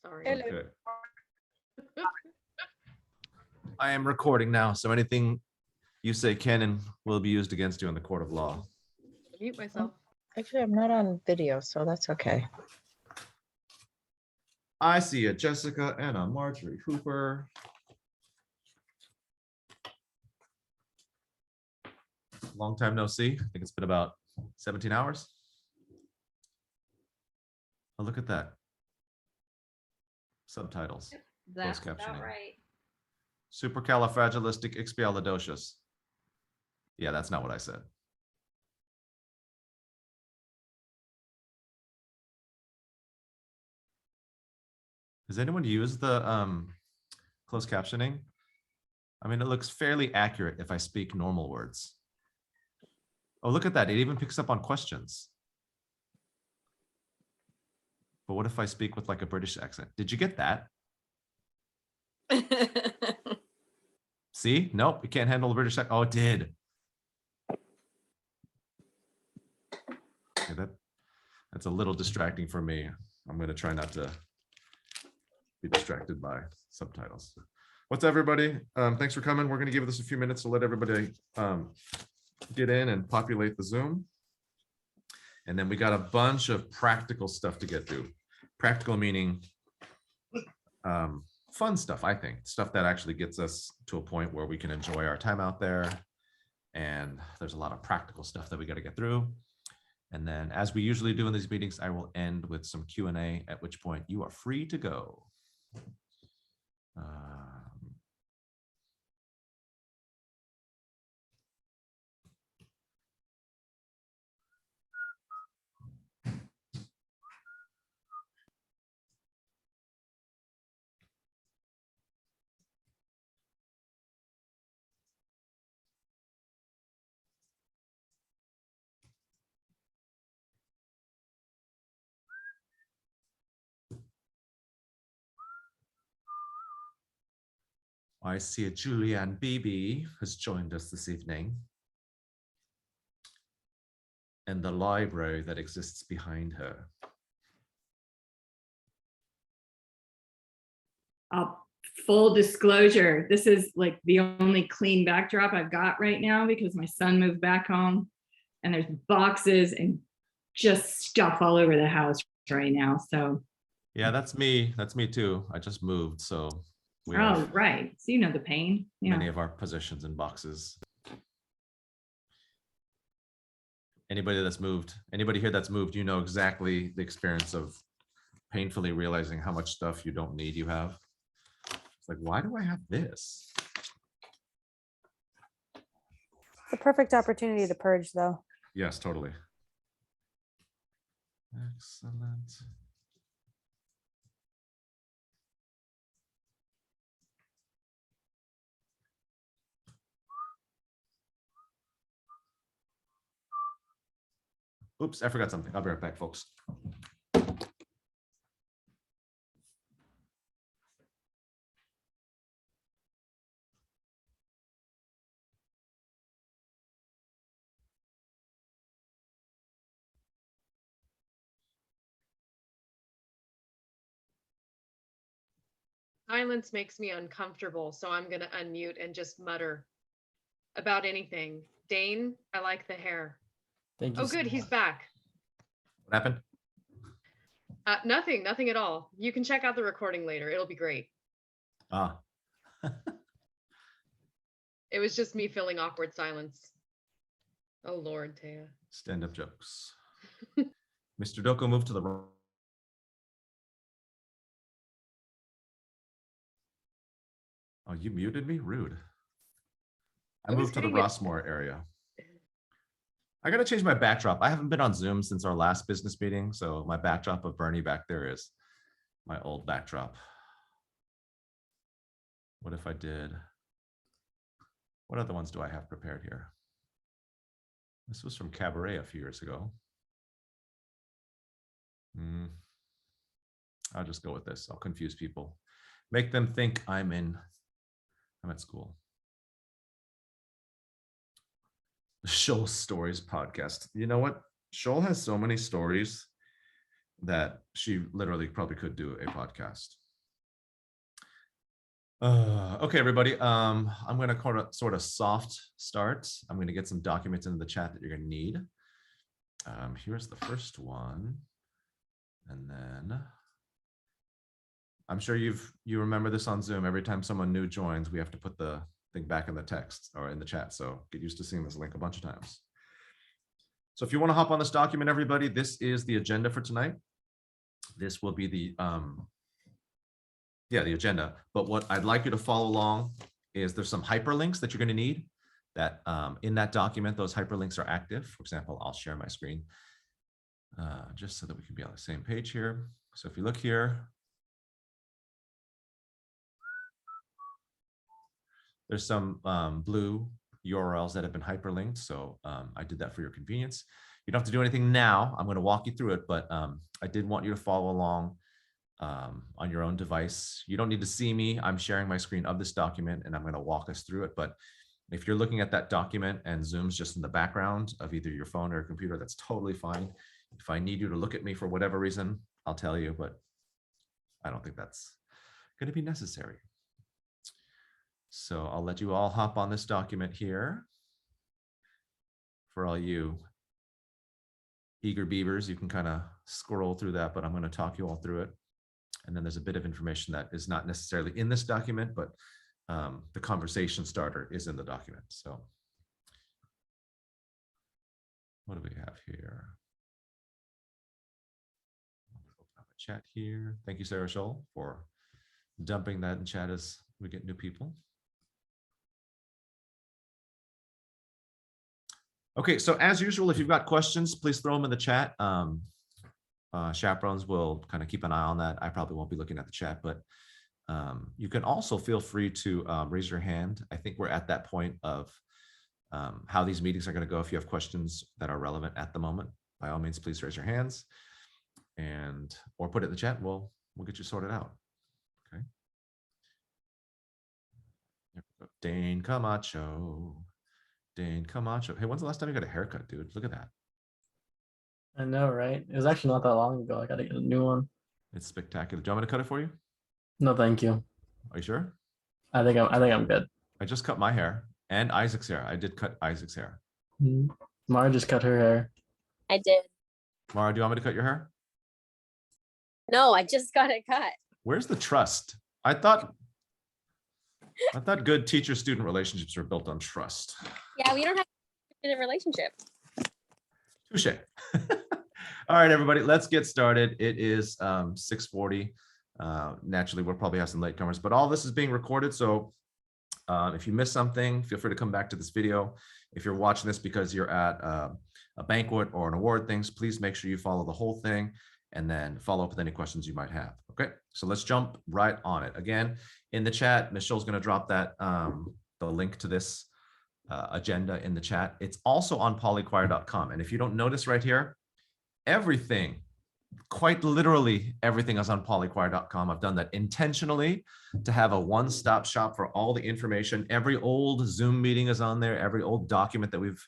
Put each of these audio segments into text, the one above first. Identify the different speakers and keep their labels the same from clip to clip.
Speaker 1: Sorry.
Speaker 2: Hello.
Speaker 3: Okay. I am recording now, so anything you say can and will be used against you in the court of law.
Speaker 1: Mute myself.
Speaker 2: Actually, I'm not on video, so that's okay.
Speaker 3: I see it, Jessica, Anna, Marjorie, Hooper. Long time no see. I think it's been about 17 hours. Oh, look at that. Subtitles.
Speaker 4: That's
Speaker 3: Closed
Speaker 4: about
Speaker 3: captioning.
Speaker 4: right.
Speaker 3: Supercalifragilisticexpialidocious. Yeah, that's not what I said. Does anyone use the closed captioning? I mean, it looks fairly accurate if I speak normal words. Oh, look at that. It even picks up on questions. But what if I speak with like a British accent? Did you get that? See? Nope, you can't handle the British accent. Oh, it did. Okay, that's a little distracting for me. I'm going to try not to be distracted by subtitles. What's up, everybody? Thanks for coming. We're going to give this a few minutes to let everybody get in and populate the Zoom. And then we got a bunch of practical stuff to get through. Practical meaning fun stuff, I think. Stuff that actually gets us to a point where we can enjoy our time out there. And there's a lot of practical stuff that we got to get through. And then, as we usually do in these meetings, I will end with some Q&A, at which point you are free to go. I see a Julianne Beebe has joined us this evening. And the library that exists behind her.
Speaker 4: Full disclosure, this is like the only clean backdrop I've got right now because my son moved back home and there's boxes and just stuff all over the house right now. So
Speaker 3: yeah, that's me. That's me too. I just moved, so we
Speaker 4: oh,
Speaker 3: have
Speaker 4: right. So you know the pain. Yeah.
Speaker 3: many of our possessions in boxes. Anybody that's moved, anybody here that's moved, you know exactly the experience of painfully realizing how much stuff you don't need you have. It's like, why do I have this?
Speaker 5: It's a perfect opportunity to purge, though.
Speaker 3: Yes, totally. Excellent. Oops, I forgot something. I'll be right back, folks.
Speaker 1: Silence makes me uncomfortable, so I'm going to unmute and just mutter about anything. Dane, I like the hair.
Speaker 6: Thank you.
Speaker 1: Oh, good. He's back.
Speaker 3: What happened?
Speaker 1: Nothing at all. You can check out the recording later. It'll be great.
Speaker 3: Ah.
Speaker 1: It was just me filling awkward silence. Oh, Lord, Taya.
Speaker 3: Stand-up jokes. Mr. Doko, move to the right. Oh, you muted me? Rude. I moved to the Rossmore area. I got to change my backdrop. I haven't been on Zoom since our last business meeting, so my backdrop of Bernie back there is my old backdrop. What if I did? What other ones do I have prepared here? This was from Cabaret a few years ago. I'll just go with this. I'll confuse people. Make them think I'm at school. The Shoal Stories podcast. You know what? Shoal has so many stories that she literally probably could do a podcast. Okay, everybody. I'm going to sort of soft start. I'm going to get some documents into the chat that you're going to need. Here's the first one. And then I'm sure you remember this on Zoom. Every time someone new joins, we have to put the thing back in the text or in the chat. So get used to seeing this link a bunch of times. So if you want to hop on this document, everybody, this is the agenda for tonight. This will be the agenda. But what I'd like you to follow along is there's some hyperlinks that you're going to need that in that document, those hyperlinks are active. For example, I'll share my screen just so that we can be on the same page here. So if you look here, there's some blue URLs that have been hyperlinked. So I did that for your convenience. You don't have to do anything now. I'm going to walk you through it, but I did want you to follow along on your own device. You don't need to see me. I'm sharing my screen of this document and I'm going to walk us through it. But if you're looking at that document and Zoom's just in the background of either your phone or your computer, that's totally fine. If I need you to look at me for whatever reason, I'll tell you, but I don't think that's going to be necessary. So I'll let you all hop on this document here. For all you eager beavers, you can kind of scroll through that, but I'm going to talk you all through it. And then there's a bit of information that is not necessarily in this document, but the conversation starter is in the document. So what do we have here? Open up a chat here. Thank you, Sarah Scholl, for dumping that in chat as we get new people. Okay, so as usual, if you've got questions, please throw them in the chat. Chaperones will kind of keep an eye on that. I probably won't be looking at the chat, but you can also feel free to raise your hand. I think we're at that point of how these meetings are going to go. If you have questions that are relevant at the moment, by all means, please raise your hands or put it in the chat. We'll get you sorted out. Okay. There we go. Dane Camacho. Dane Camacho. Hey, when's the last time you got a haircut, dude? Look at that.
Speaker 6: I know, right? It was actually not that long ago. I gotta get a new one.
Speaker 3: It's spectacular. Do you want me to cut it for you?
Speaker 6: No, thank you.
Speaker 3: Are you sure?
Speaker 6: I think I'm good.
Speaker 3: I just cut my hair and Isaac's hair. I did cut Isaac's hair.
Speaker 6: Mara just cut her hair.
Speaker 7: I did.
Speaker 3: Mara, do you want me to cut your hair?
Speaker 7: No, I just got it cut.
Speaker 3: Where's the trust? I thought good teacher-student relationships are built on trust.
Speaker 7: Yeah, we don't have a relationship.
Speaker 3: Touche. All right, everybody, let's get started. It is 6:40. Naturally, we'll probably have some latecomers, but all this is being recorded. So if you miss something, feel free to come back to this video. If you're watching this because you're at a banquet or an award things, please make sure you follow the whole thing and then follow up with any questions you might have. Okay, so let's jump right on it. Again, in the chat, Michelle's going to drop that the link to this agenda in the chat. It's also on polychoir.com. And if you don't notice right here, everything, quite literally everything is on polychoir.com. I've done that intentionally to have a one-stop shop for all the information. Every old Zoom meeting is on there. Every old document that we've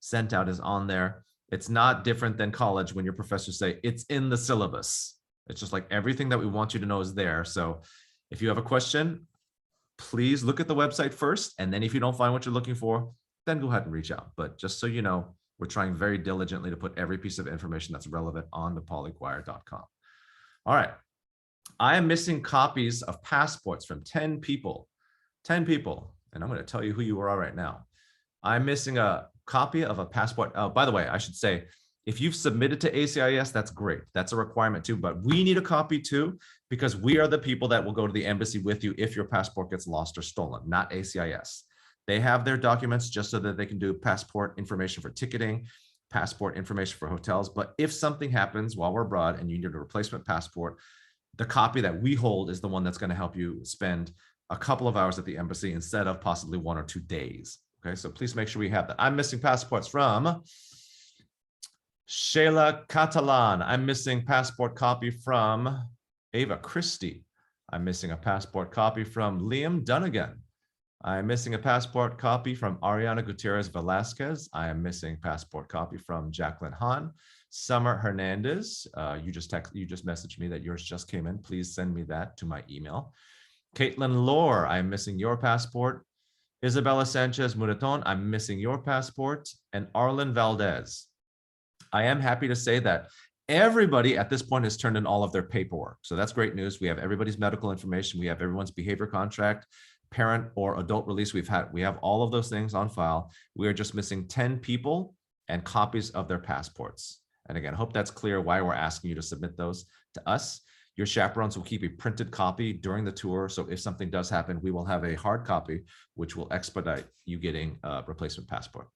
Speaker 3: sent out is on there. It's not different than college when your professors say it's in the syllabus. It's just like everything that we want you to know is there. So if you have a question, please look at the website first. And then if you don't find what you're looking for, then go ahead and reach out. But just so you know, we're trying very diligently to put every piece of information that's relevant on the polychoir.com. All right. I am missing copies of passports from 10 people. 10 people. And I'm going to tell you who you are right now. I'm missing a copy of a passport. Oh, by the way, I should say, if you've submitted to ACIS, that's great. That's a requirement too, but we need a copy too, because we are the people that will go to the embassy with you if your passport gets lost or stolen, not ACIS. They have their documents just so that they can do passport information for ticketing, passport information for hotels. But if something happens while we're abroad and you need a replacement passport, the copy that we hold is the one that's going to help you spend a couple of hours at the embassy instead of possibly 1 or 2 days. Okay, so please make sure we have that. I'm missing passports from Sheila Catalan. I'm missing passport copy from Ava Christie. I'm missing a passport copy from Liam Dunnigan. I am missing a passport copy from Ariana Gutierrez Velasquez. I am missing passport copy from Jacqueline Hahn. Summer Hernandez, you just messaged me that yours just came in. Please send me that to my email. Caitlin Lohr, I am missing your passport. Isabella Sanchez Muraton, I'm missing your passport. And Arlen Valdez. I am happy to say that everybody at this point has turned in all of their paperwork. So that's great news. We have everybody's medical information. We have everyone's behavior contract, parent or adult release. We have all of those things on file. We are just missing 10 people and copies of their passports. And again, I hope that's clear why we're asking you to submit those to us. Your chaperones will keep a printed copy during the tour. So if something does happen, we will have a hard copy, which will expedite you getting a replacement passport.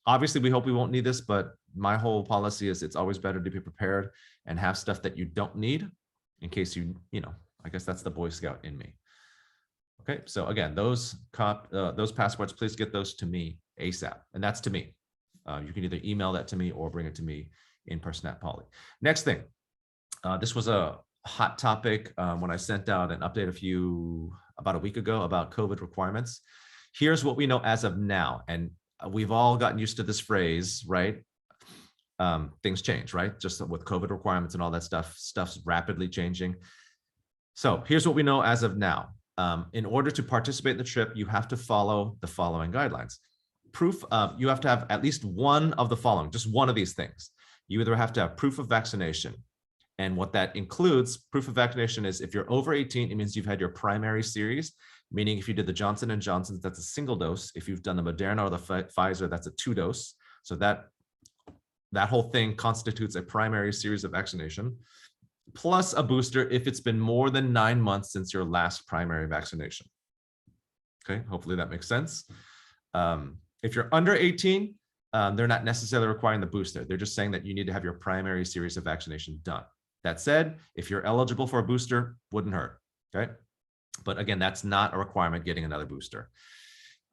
Speaker 3: Obviously, we hope we won't need this, but my whole policy is it's always better to be prepared and have stuff that you don't need in case I guess that's the Boy Scout in me. Okay, so again, those passports, please get those to me ASAP, and that's to me. You can either email that to me or bring it to me in person at Poly. Next thing, this was a hot topic when I sent out an update about a week ago about COVID requirements. Here's what we know as of now, and we've all gotten used to this phrase, right? Things change, right? Just with COVID requirements and all that stuff's rapidly changing. So here's what we know as of now. In order to participate in the trip, you have to follow the following guidelines. You have to have at least one of the following, just one of these things. You either have to have proof of vaccination. And what that includes, proof of vaccination is if you're over 18, it means you've had your primary series, meaning if you did the Johnson & Johnson's, that's a single dose. If you've done the Moderna or the Pfizer, that's a 2-dose. So that whole thing constitutes a primary series of vaccination, plus a booster if it's been more than 9 months since your last primary vaccination. Okay, hopefully that makes sense. If you're under 18, they're not necessarily requiring the booster. They're just saying that you need to have your primary series of vaccination done. That said, if you're eligible for a booster, wouldn't hurt, okay? But again, that's not a requirement getting another booster.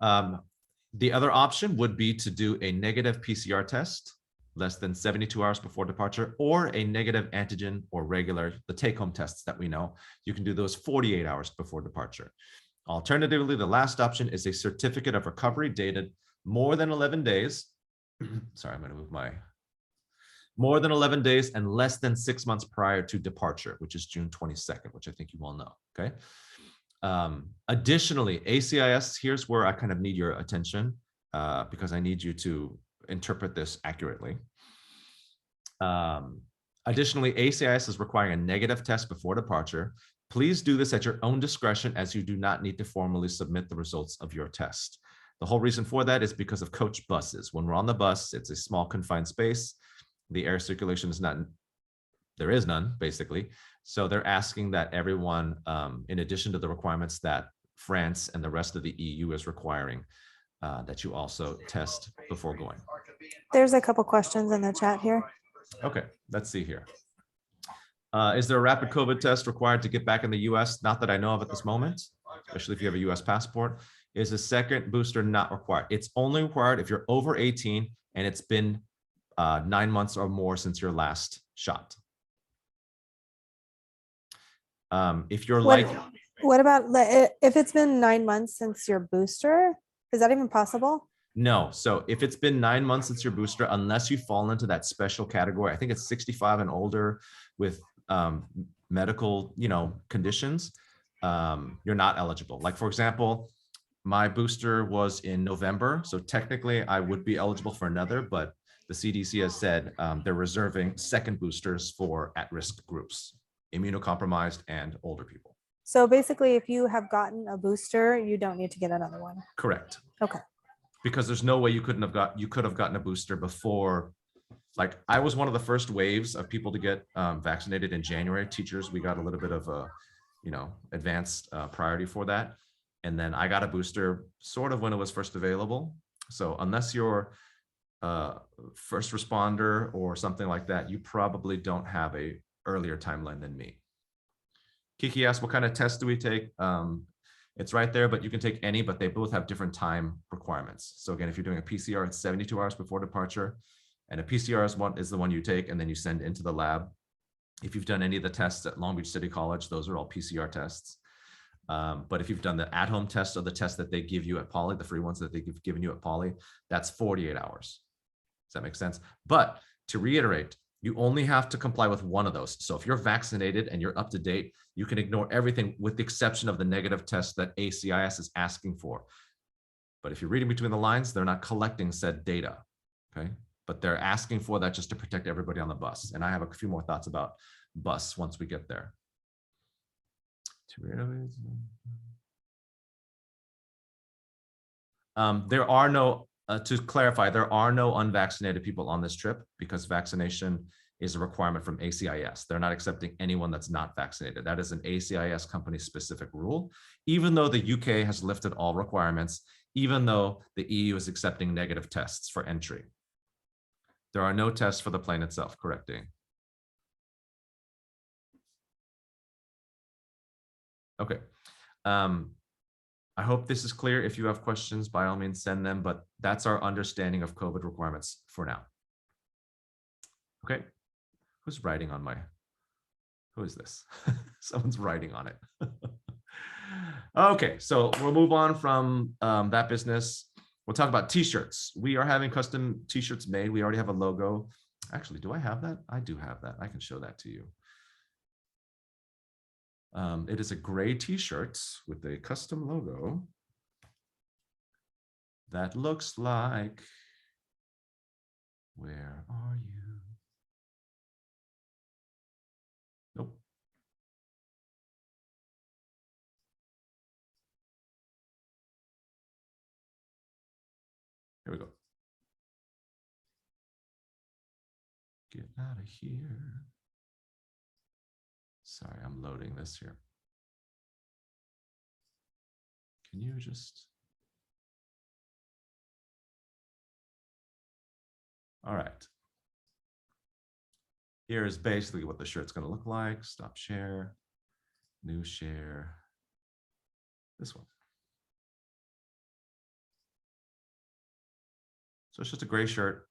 Speaker 3: The other option would be to do a negative PCR test less than 72 hours before departure, or a negative antigen or regular, the take-home tests that we know. You can do those 48 hours before departure. Alternatively, the last option is a certificate of recovery dated more than 11 days. Sorry, I'm going to move more than 11 days and less than 6 months prior to departure, which is June 22nd, which I think you all know, okay? Additionally, ACIS, here's where I kind of need your attention because I need you to interpret this accurately. Additionally, ACIS is requiring a negative test before departure. Please do this at your own discretion, as you do not need to formally submit the results of your test. The whole reason for that is because of coach buses. When we're on the bus, it's a small confined space. The air circulation is not, there is none, basically. So they're asking that everyone, in addition to the requirements that France and the rest of the EU is requiring, that you also test before going.
Speaker 5: There's a couple questions in the chat here.
Speaker 3: Okay, let's see here. Is there a rapid COVID test required to get back in the US? Not that I know of at this moment, especially if you have a US passport. Is a second booster not required? It's only required if you're over 18 and it's been 9 months or more since your last shot. If you're
Speaker 5: What about if it's been 9 months since your booster? Is that even possible?
Speaker 3: No. So if it's been 9 months since your booster, unless you fall into that special category, I think it's 65 and older with medical, conditions, you're not eligible. Like, for example, my booster was in November. So technically I would be eligible for another, but the CDC has said they're reserving second boosters for at-risk groups, immunocompromised and older people.
Speaker 5: So basically, if you have gotten a booster, you don't need to get another one.
Speaker 3: Correct.
Speaker 5: Okay.
Speaker 3: Because there's no way you could have gotten a booster before. Like, I was one of the first waves of people to get vaccinated in January. Teachers, we got a little bit of a, advanced priority for that. And then I got a booster sort of when it was first available. So unless you're first responder or something like that, you probably don't have a earlier timeline than me. Kiki asked, what kind of test do we take? It's right there, but you can take any, but they both have different time requirements. So again, if you're doing a PCR, it's 72 hours before departure, and a PCR is the one you take and then you send into the lab. If you've done any of the tests at Long Beach City College, those are all PCR tests. But if you've done the at-home test or the test that they give you at Poly, the free ones that they've given you at Poly, that's 48 hours. Does that make sense? But to reiterate, you only have to comply with one of those. So if you're vaccinated and you're up to date, you can ignore everything with the exception of the negative test that ACIS is asking for. But if you're reading between the lines, they're not collecting said data, okay? But they're asking for that just to protect everybody on the bus. And I have a few more thoughts about bus once we get there. There are no, to clarify, there are no unvaccinated people on this trip because vaccination is a requirement from ACIS. They're not accepting anyone that's not vaccinated. That is an ACIS company specific rule, even though the UK has lifted all requirements, even though the EU is accepting negative tests for entry. There are no tests for the plane itself, correcting. Okay. I hope this is clear. If you have questions, by all means, send them, but that's our understanding of COVID requirements for now. Okay. Who's writing on my, who is this? Someone's writing on it. Okay, so we'll move on from that business. We'll talk about t-shirts. We are having custom t-shirts made. We already have a logo. Actually, do I have that? I do have that. I can show that to you. It is a gray t-shirt with a custom logo that looks like, where are you? Nope. Here we go. Get out of here. Sorry, I'm loading this here. Can you just? All right. Here is basically what the shirt's going to look like. Stop share, new share, this one. So it's just a gray shirt.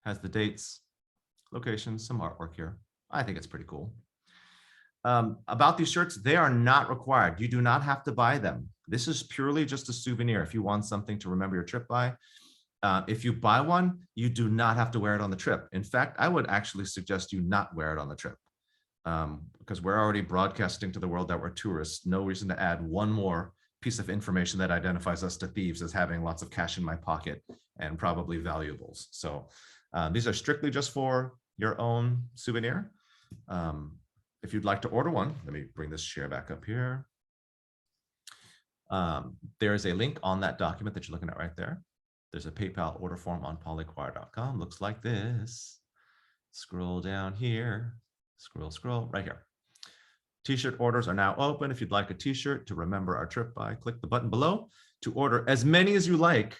Speaker 3: Has the dates, locations, some artwork here. I think it's pretty cool. About these shirts, they are not required. You do not have to buy them. This is purely just a souvenir if you want something to remember your trip by. If you buy one, you do not have to wear it on the trip. In fact, I would actually suggest you not wear it on the trip because we're already broadcasting to the world that we're tourists. No reason to add one more piece of information that identifies us to thieves as having lots of cash in my pocket and probably valuables. So these are strictly just for your own souvenir. If you'd like to order one, let me bring this share back up here. There is a link on that document that you're looking at right there. There's a PayPal order form on polychoir.com. Looks like this. Scroll down here. Scroll right here. T-shirt orders are now open. If you'd like a t-shirt to remember our trip by, click the button below to order as many as you like.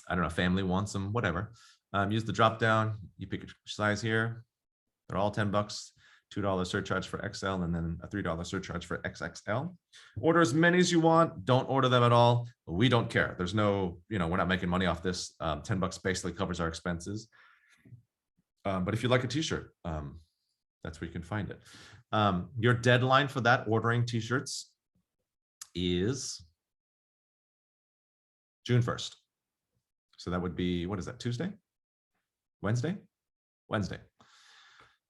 Speaker 3: I don't know, family wants them, whatever. Use the drop down. You pick your size here. They're all $10. $2 surcharge for XL and then a $3 surcharge for XXL. Order as many as you want. Don't order them at all. We don't care. There's no, we're not making money off this. $10 basically covers our expenses. But if you like a t-shirt, that's where you can find it. Your deadline for that ordering t-shirts is June 1st. So that would be, what is that, Tuesday? Wednesday? Wednesday.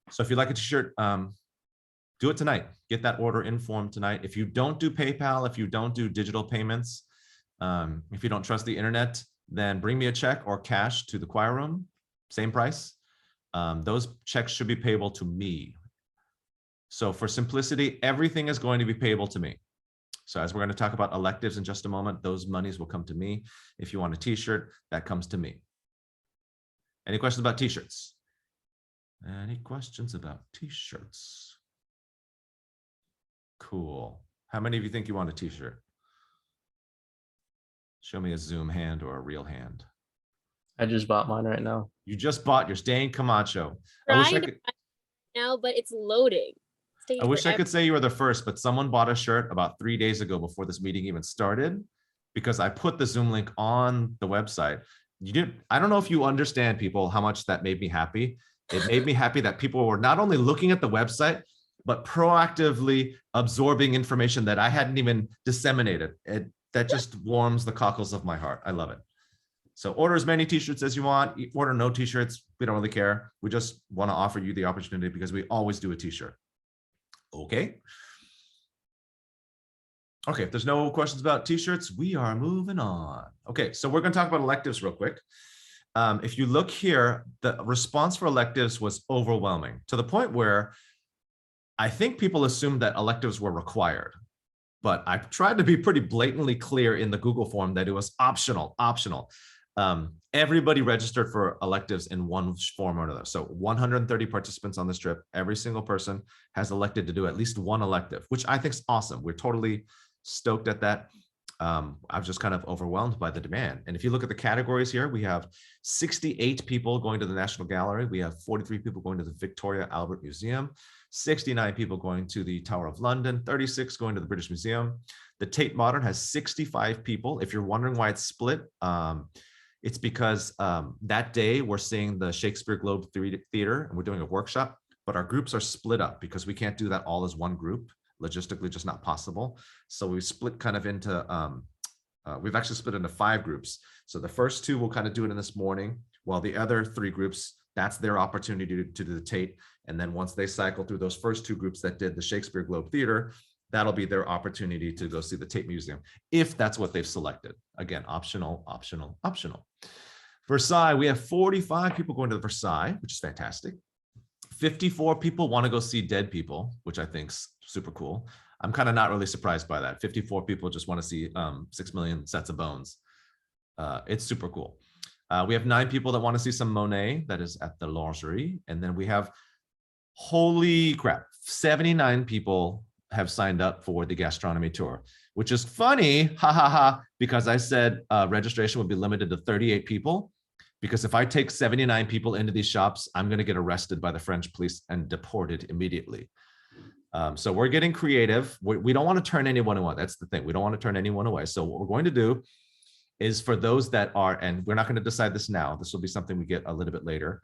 Speaker 3: So if you like a t-shirt, do it tonight. Get that order in form tonight. If you don't do PayPal, if you don't do digital payments, if you don't trust the internet, then bring me a check or cash to the choir room, same price. Those checks should be payable to me. So for simplicity, everything is going to be payable to me. So as we're going to talk about electives in just a moment, those monies will come to me. If you want a t-shirt, that comes to me. Any questions about t-shirts? Any questions about t-shirts? Cool. How many of you think you want a t-shirt? Show me a Zoom hand or a real hand.
Speaker 6: I just bought mine right now.
Speaker 3: You just bought your Dane Camacho. I wish I could.
Speaker 7: Now, but it's loading.
Speaker 3: I wish I could say you were the first, but someone bought a shirt about 3 days ago before this meeting even started, because I put the Zoom link on the website. I don't know if you understand, people, how much that made me happy. It made me happy that people were not only looking at the website, but proactively absorbing information that I hadn't even disseminated. That just warms the cockles of my heart. I love it. So order as many t-shirts as you want. Order no t-shirts. We don't really care. We just want to offer you the opportunity because we always do a t-shirt. Okay. Okay, if there's no questions about t-shirts, we are moving on. Okay, so we're going to talk about electives real quick. If you look here, the response for electives was overwhelming to the point where I think people assumed that electives were required. But I tried to be pretty blatantly clear in the Google form that it was optional. Everybody registered for electives in one form or another. So 130 participants on this trip, every single person has elected to do at least one elective, which I think is awesome. We're totally stoked at that. I was just kind of overwhelmed by the demand. And if you look at the categories here, we have 68 people going to the National Gallery. We have 43 people going to the Victoria Albert Museum, 69 people going to the Tower of London, 36 going to the British Museum. The Tate Modern has 65 people. If you're wondering why it's split, it's because that day we're seeing the Shakespeare Globe Theater and we're doing a workshop, but our groups are split up because we can't do that all as one group. Logistically, just not possible. So we split kind of into, we've actually split into 5 groups. So the first 2 will kind of do it in this morning, while the other 3 groups, that's their opportunity to do the Tate. And then once they cycle through those first 2 groups that did the Shakespeare Globe Theater, that'll be their opportunity to go see the Tate Museum, if that's what they've selected. Again, optional, optional, optional. Versailles, we have 45 people going to Versailles, which is fantastic. 54 people want to go see dead people, which I think's super cool. I'm kind of not really surprised by that. 54 people just want to see 6 million sets of bones. It's super cool. We have 9 people that want to see some Monet, that is at the Lingerie. And then we have, holy crap, 79 people have signed up for the gastronomy tour, which is funny, because I said registration would be limited to 38 people. Because if I take 79 people into these shops, I'm going to get arrested by the French police and deported immediately. So we're getting creative. We don't want to turn anyone away. That's the thing. We don't want to turn anyone away. So what we're going to do is, for those that are, and we're not going to decide this now, this will be something we get a little bit later.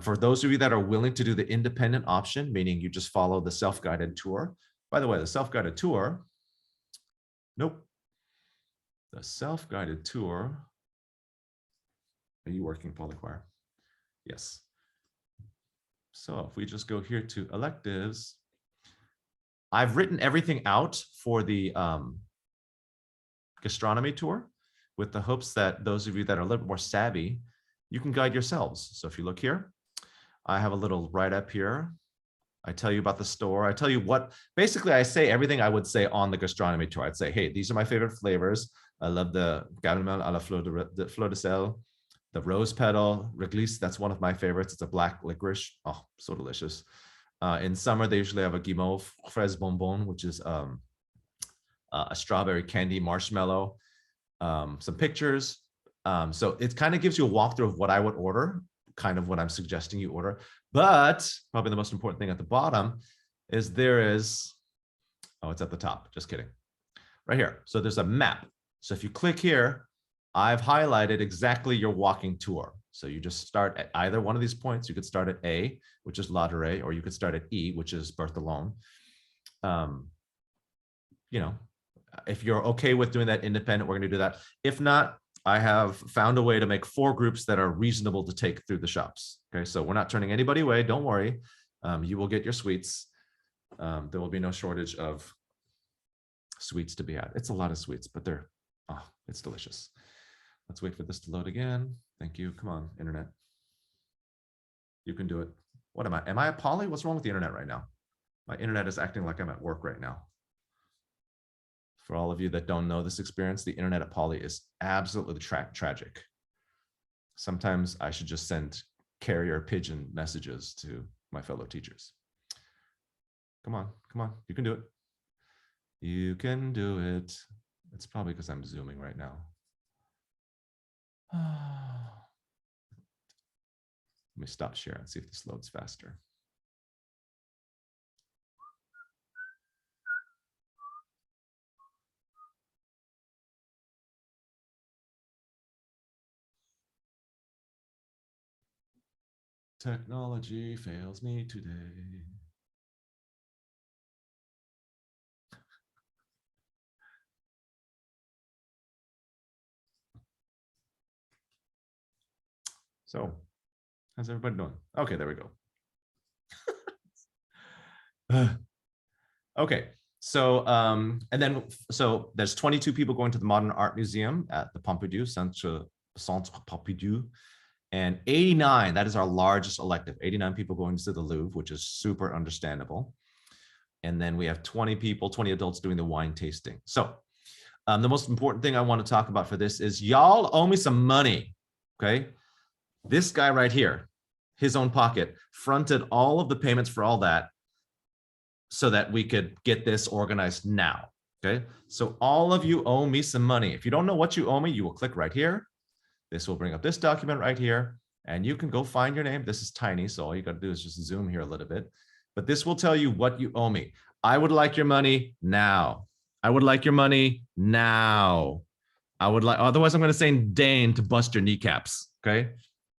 Speaker 3: For those of you that are willing to do the independent option, meaning you just follow the self-guided tour. By the way, the self-guided tour, nope. The self-guided tour. Are you working, Polychoir? Yes. So if we just go here to electives, I've written everything out for the gastronomy tour with the hopes that those of you that are a little more savvy, you can guide yourselves. So if you look here, I have a little write-up here. I tell you about the store. I tell you what, basically I say everything I would say on the gastronomy tour. I'd say, hey, these are my favorite flavors. I love the caramel à la fleur de sel. The rose petal, réglisse, that's one of my favorites. It's a black licorice. Oh, so delicious. In summer, they usually have a guimauve fraise bonbon, which is a strawberry candy marshmallow. Some pictures. So it kind of gives you a walkthrough of what I would order, kind of what I'm suggesting you order. But probably the most important thing at the bottom is there is, oh, it's at the top. Just kidding. Right here. So there's a map. So if you click here, I've highlighted exactly your walking tour. So you just start at either one of these points. You could start at A, which is Ladurée, or you could start at E, which is Berthelon. You know, if you're okay with doing that independent, we're going to do that. If not, I have found a way to make 4 groups that are reasonable to take through the shops. Okay, so we're not turning anybody away. Don't worry. You will get your sweets. There will be no shortage of sweets to be had. It's a lot of sweets, but they're, oh, it's delicious. Let's wait for this to load again. Thank you. Come on, internet. You can do it. What am I? Am I a poly? What's wrong with the internet right now? My internet is acting like I'm at work right now. For all of you that don't know this experience, the internet at poly is absolutely tragic. Sometimes I should just send carrier pigeon messages to my fellow teachers. Come on, come on. You can do it. You can do it. It's probably because I'm Zooming right now. Let me stop sharing and see if this loads faster. Technology fails me today. So how's everybody doing? Okay, there we go. Okay, so so there's 22 people going to the Modern Art Museum at the Pompidou, Centre Pompidou, and 89, that is our largest elective, 89 people going to the Louvre, which is super understandable. And then we have 20 people, 20 adults doing the wine tasting. So the most important thing I want to talk about for this is y'all owe me some money, okay? This guy right here, his own pocket, fronted all of the payments for all that so that we could get this organized now, okay? So all of you owe me some money. If you don't know what you owe me, you will click right here. This will bring up this document right here, and you can go find your name. This is tiny, so all you got to do is just zoom here a little bit. But this will tell you what you owe me. I would like your money now. I would like your money now. I would like, otherwise I'm going to send Dane to bust your kneecaps, okay?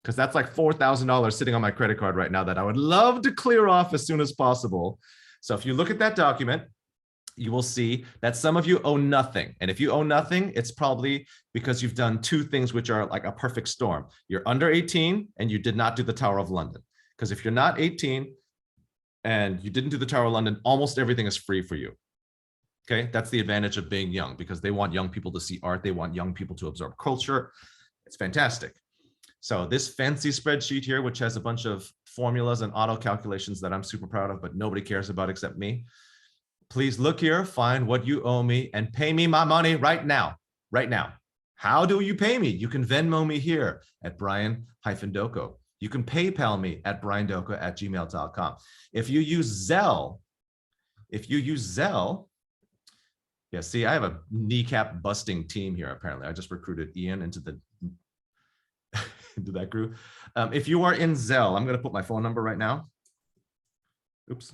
Speaker 3: Because that's like $4,000 sitting on my credit card right now that I would love to clear off as soon as possible. So if you look at that document, you will see that some of you owe nothing. And if you owe nothing, it's probably because you've done two things which are like a perfect storm. You're under 18 and you did not do the Tower of London. Because if you're not 18 and you didn't do the Tower of London, almost everything is free for you. Okay, that's the advantage of being young, because they want young people to see art. They want young people to absorb culture. It's fantastic. So this fancy spreadsheet here, which has a bunch of formulas and auto calculations that I'm super proud of, but nobody cares about except me. Please look here, find what you owe me, and pay me my money right now, right now. How do you pay me? You can Venmo me here at Brian-Doko. You can PayPal me at briandoko@gmail.com. If you use Zelle, yeah, see, I have a kneecap busting team here, apparently. I just recruited Ian into the into that group. If you are in Zelle, I'm going to put my phone number right now. Oops.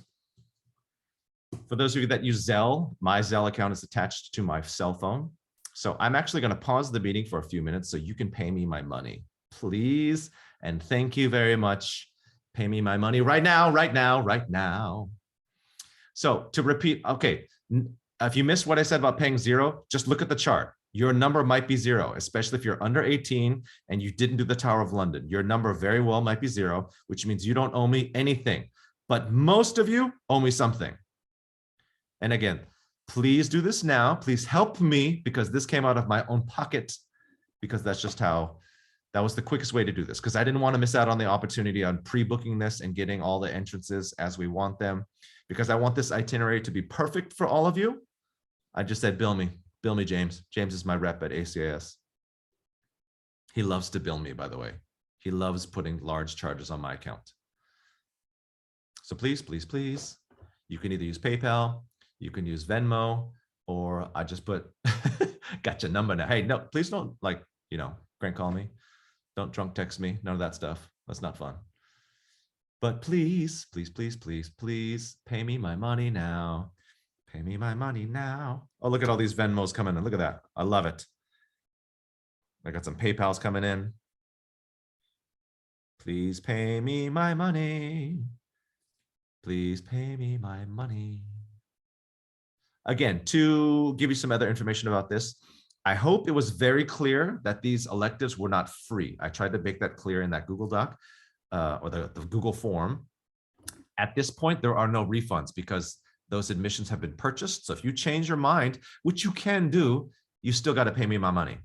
Speaker 3: For those of you that use Zelle, my Zelle account is attached to my cell phone. So I'm actually going to pause the meeting for a few minutes so you can pay me my money. Please, and thank you very much. Pay me my money right now, right now, right now. So to repeat, okay, if you missed what I said about paying zero, just look at the chart. Your number might be zero, especially if you're under 18 and you didn't do the Tower of London. Your number very well might be zero, which means you don't owe me anything. But most of you owe me something. And again, please do this now. Please help me, because this came out of my own pocket, because that's just how, that was the quickest way to do this, because I didn't want to miss out on the opportunity on pre-booking this and getting all the entrances as we want them, because I want this itinerary to be perfect for all of you. I just said, bill me, James. James is my rep at ACAS. He loves to bill me, by the way. He loves putting large charges on my account. So please, please, please, you can either use PayPal, you can use Venmo, or I just put, got your number now. Hey, no, please don't, like, crank call me. Don't drunk text me. None of that stuff. That's not fun. But please, please, please, please, please pay me my money now. Pay me my money now. Oh, look at all these Venmos coming in. Look at that. I love it. I got some PayPals coming in. Please pay me my money. Please pay me my money. Again, to give you some other information about this, I hope it was very clear that these electives were not free. I tried to make that clear in that Google Doc or the Google form. At this point, there are no refunds because those admissions have been purchased. So if you change your mind, which you can do, you still got to pay me my money.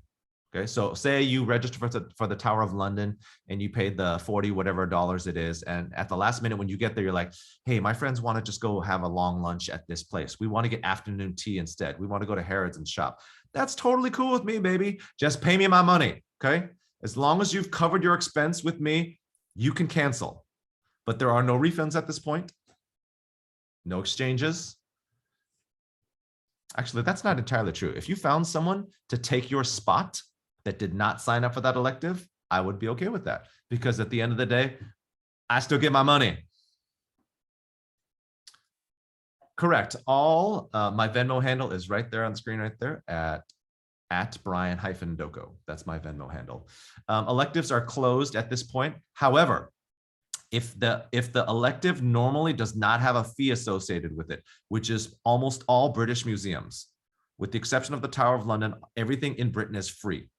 Speaker 3: Okay, so say you register for the Tower of London and you paid the 40 whatever dollars it is, and at the last minute when you get there, you're like, hey, my friends want to just go have a long lunch at this place. We want to get afternoon tea instead. We want to go to Harrods and shop. That's totally cool with me, baby. Just pay me my money, okay? As long as you've covered your expense with me, you can cancel. But there are no refunds at this point. No exchanges. Actually, that's not entirely true. If you found someone to take your spot that did not sign up for that elective, I would be okay with that, because at the end of the day, I still get my money. Correct. All my Venmo handle is right there on the screen, right there at Brian-Doko. That's my Venmo handle. Electives are closed at this point. However, if the elective normally does not have a fee associated with it, which is almost all British museums, with the exception of the Tower of London, everything in Britain is free.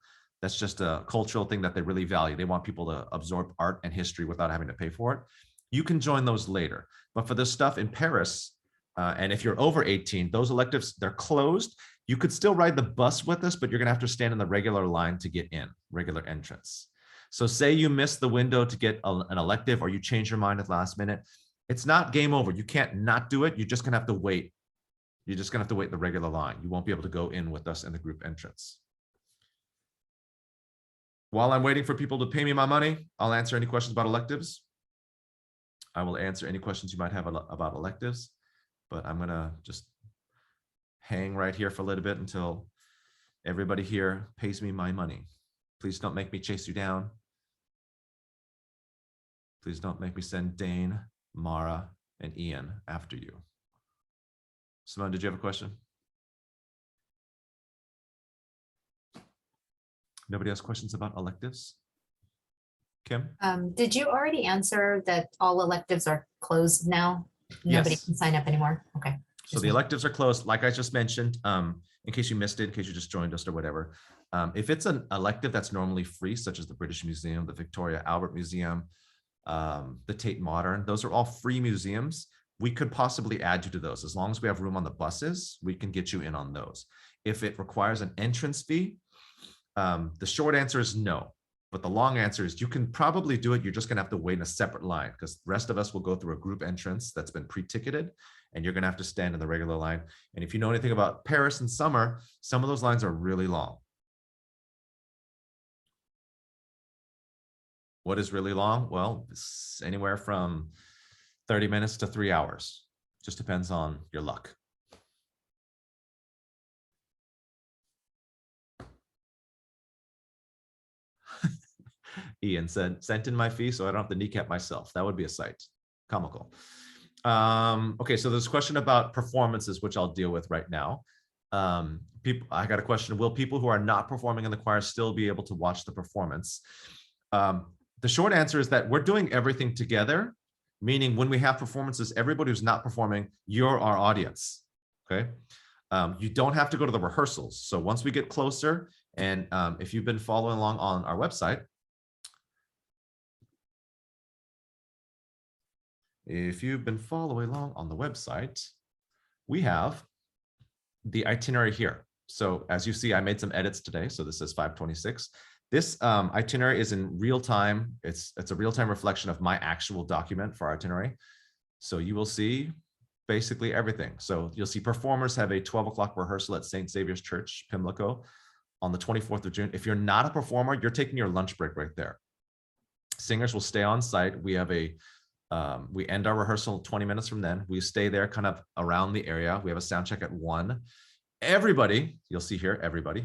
Speaker 3: That's just a cultural thing that they really value. They want people to absorb art and history without having to pay for it. You can join those later. But for the stuff in Paris, and if you're over 18, those electives, they're closed. You could still ride the bus with us, but you're going to have to stand in the regular line to get in, regular entrance. So say you miss the window to get an elective, or you change your mind at the last minute. It's not game over. You can't not do it. You're just going to have to wait. You're just going to have to wait the regular line. You won't be able to go in with us in the group entrance. While I'm waiting for people to pay me my money, I'll answer any questions about electives. I will answer any questions you might have about electives, but I'm going to just hang right here for a little bit until everybody here pays me my money. Please don't make me chase you down. Please don't make me send Dane, Mara, and Ian after you. Simone, did you have a question? Nobody has questions about electives? Kim?
Speaker 8: Did you already answer that all electives are closed now? Nobody
Speaker 3: Yes.
Speaker 8: can sign up anymore? Okay.
Speaker 3: So the electives are closed, like I just mentioned, in case you missed it, in case you just joined us or whatever. If it's an elective that's normally free, such as the British Museum, the Victoria Albert Museum, the Tate Modern, those are all free museums. We could possibly add you to those. As long as we have room on the buses, we can get you in on those. If it requires an entrance fee, the short answer is no. But the long answer is you can probably do it. You're just going to have to wait in a separate line because the rest of us will go through a group entrance that's been pre-ticketed, and you're going to have to stand in the regular line. And if you know anything about Paris in summer, some of those lines are really long. What is really long? Well, it's anywhere from 30 minutes to 3 hours. Just depends on your luck. Ian said, sent in my fee so I don't have to kneecap myself. That would be a sight. Comical. Okay, so there's a question about performances, which I'll deal with right now. I got a question. Will people who are not performing in the choir still be able to watch the performance? The short answer is that we're doing everything together, meaning when we have performances, everybody who's not performing, you're our audience, okay? You don't have to go to the rehearsals. So once we get closer, and if you've been following along on our website, we have the itinerary here. So as you see, I made some edits today. So this is 526. This itinerary is in real time. It's a real-time reflection of my actual document for our itinerary. So you will see basically everything. So you'll see performers have a 12 o'clock rehearsal at St. Xavier's Church, Pimlico, on the 24th of June. If you're not a performer, you're taking your lunch break right there. Singers will stay on site. We have we end our rehearsal 20 minutes from then. We stay there kind of around the area. We have a sound check at 1. Everybody, you'll see here, everybody.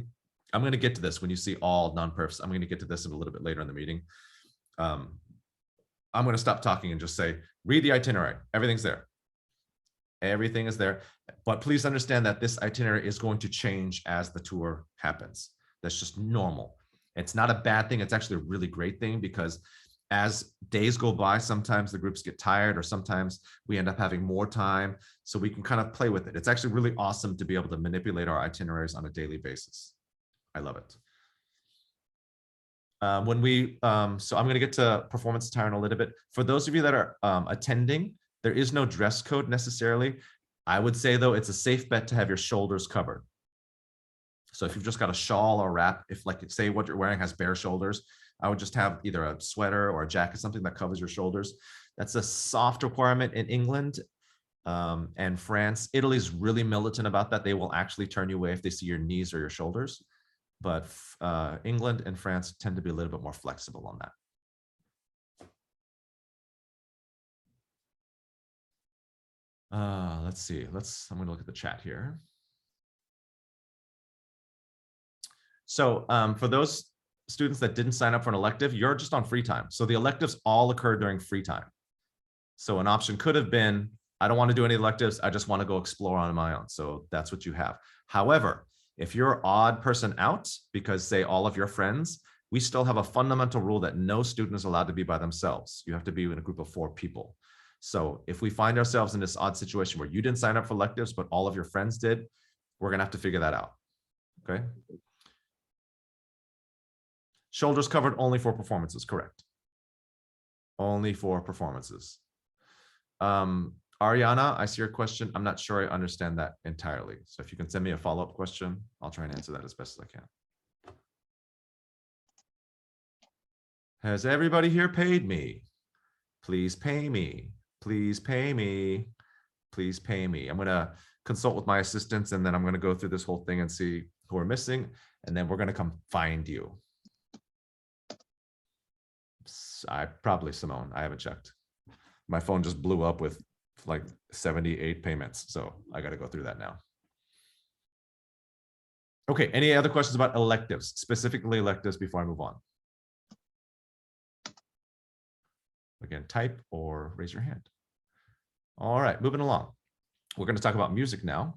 Speaker 3: I'm going to get to this when you see all non-perfs. I'm going to get to this a little bit later in the meeting. I'm going to stop talking and just say, read the itinerary. Everything's there. Everything is there. But please understand that this itinerary is going to change as the tour happens. That's just normal. It's not a bad thing. It's actually a really great thing because as days go by, sometimes the groups get tired or sometimes we end up having more time. So we can kind of play with it. It's actually really awesome to be able to manipulate our itineraries on a daily basis. I love it. So I'm going to get to performance attire in a little bit. For those of you that are attending, there is no dress code necessarily. I would say though, it's a safe bet to have your shoulders covered. So if you've just got a shawl or wrap, if like say what you're wearing has bare shoulders, I would just have either a sweater or a jacket, something that covers your shoulders. That's a soft requirement in England and France. Italy's really militant about that. They will actually turn you away if they see your knees or your shoulders. But England and France tend to be a little bit more flexible on that. Let's see. I'm going to look at the chat here. So for those students that didn't sign up for an elective, you're just on free time. So the electives all occur during free time. So an option could have been, I don't want to do any electives. I just want to go explore on my own. So that's what you have. However, if you're an odd person out, because say all of your friends, we still have a fundamental rule that no student is allowed to be by themselves. You have to be in a group of 4 people. So if we find ourselves in this odd situation where you didn't sign up for electives, but all of your friends did, we're going to have to figure that out. Okay. Shoulders covered only for performances, correct? Only for performances. Ariana, I see your question. I'm not sure I understand that entirely. So if you can send me a follow-up question, I'll try and answer that as best as I can. Has everybody here paid me? Please pay me. Please pay me. Please pay me. I'm going to consult with my assistants, and then I'm going to go through this whole thing and see who are missing, and then we're going to come find you. Probably Simone. I haven't checked. My phone just blew up with like 78 payments, so I got to go through that now. Okay, any other questions about electives, specifically electives, before I move on? Again, type or raise your hand. All right, moving along. We're going to talk about music now.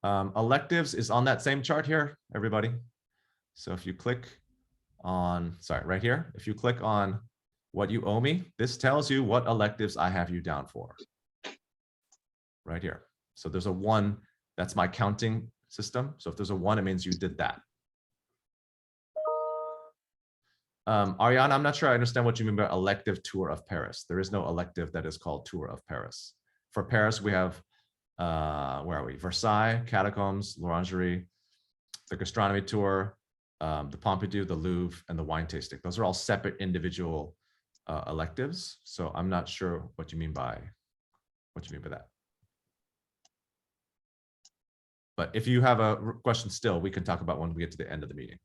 Speaker 3: Electives is on that same chart here, everybody. So if you click on, sorry, right here, if you click on what you owe me, this tells you what electives I have you down for. Right here. So there's a 1, that's my counting system. So if there's a 1, it means you did that. Ariana, I'm not sure I understand what you mean by elective tour of Paris. There is no elective that is called Tour of Paris. For Paris, we have, where are we? Versailles, Catacombs, L'Orangerie, the Gastronomy Tour, the Pompidou, the Louvre, and the wine tasting. Those are all separate individual electives. So I'm not sure what you mean by that. But if you have a question still, we can talk about when we get to the end of the meeting.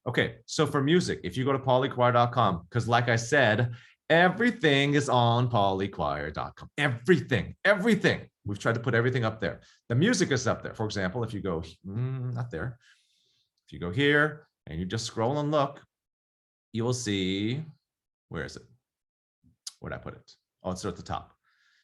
Speaker 3: Okay, so for music, if you go to polychoir.com, because like I said, everything is on polychoir.com. Everything. We've tried to put everything up there. The music is up there. For example, if you go, not there. If you go here and you just scroll and look, you will see, where is it? Where'd I put it? Oh, it's at the top.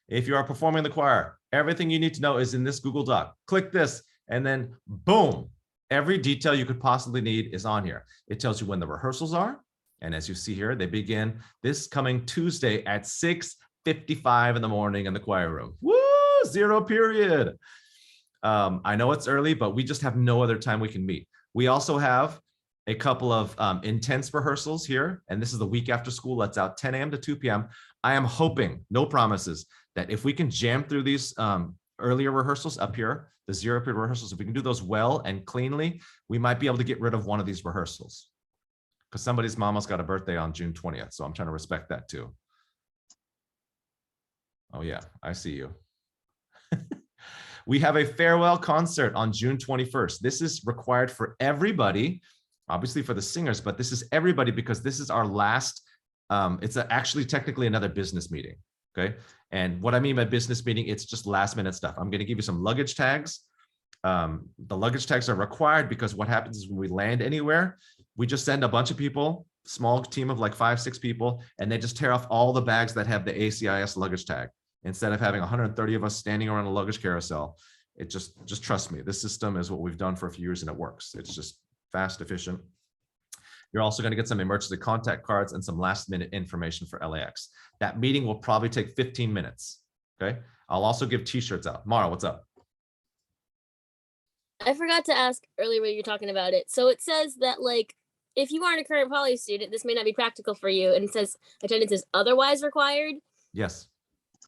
Speaker 3: If you are performing in the choir, everything you need to know is in this Google Doc. Click this, and then boom, every detail you could possibly need is on here. It tells you when the rehearsals are. And as you see here, they begin this coming Tuesday at 6:55 in the morning in the choir room. Woo, 0 period. I know it's early, but we just have no other time we can meet. We also have a couple of intense rehearsals here. And this is the week after school. That's out 10 a.m. to 2 p.m. I am hoping, no promises, that if we can jam through these earlier rehearsals up here, the 0 period rehearsals, if we can do those well and cleanly, we might be able to get rid of one of these rehearsals. Because somebody's mama's got a birthday on June 20th. So I'm trying to respect that too. Oh yeah, I see you. We have a farewell concert on June 21st. This is required for everybody, obviously for the singers, but this is everybody because this is our last, it's actually technically another business meeting, okay? And what I mean by business meeting, it's just last minute stuff. I'm gonna give you some luggage tags. The luggage tags are required because what happens is when we land anywhere, we just send a bunch of people, small team of like 5-6 people, and they just tear off all the bags that have the ACIS luggage tag. Instead of having 130 of us standing around a luggage carousel, it just trust me, this system is what we've done for a few years and it works. It's just fast, efficient. You're also going to get some emergency contact cards and some last minute information for LAX. That meeting will probably take 15 minutes. Okay. I'll also give t-shirts out. Mara, what's up?
Speaker 7: I forgot to ask earlier when you were talking about it. So it says that like, if you aren't a current poly student, this may not be practical for you. And it says attendance is otherwise required.
Speaker 3: Yes.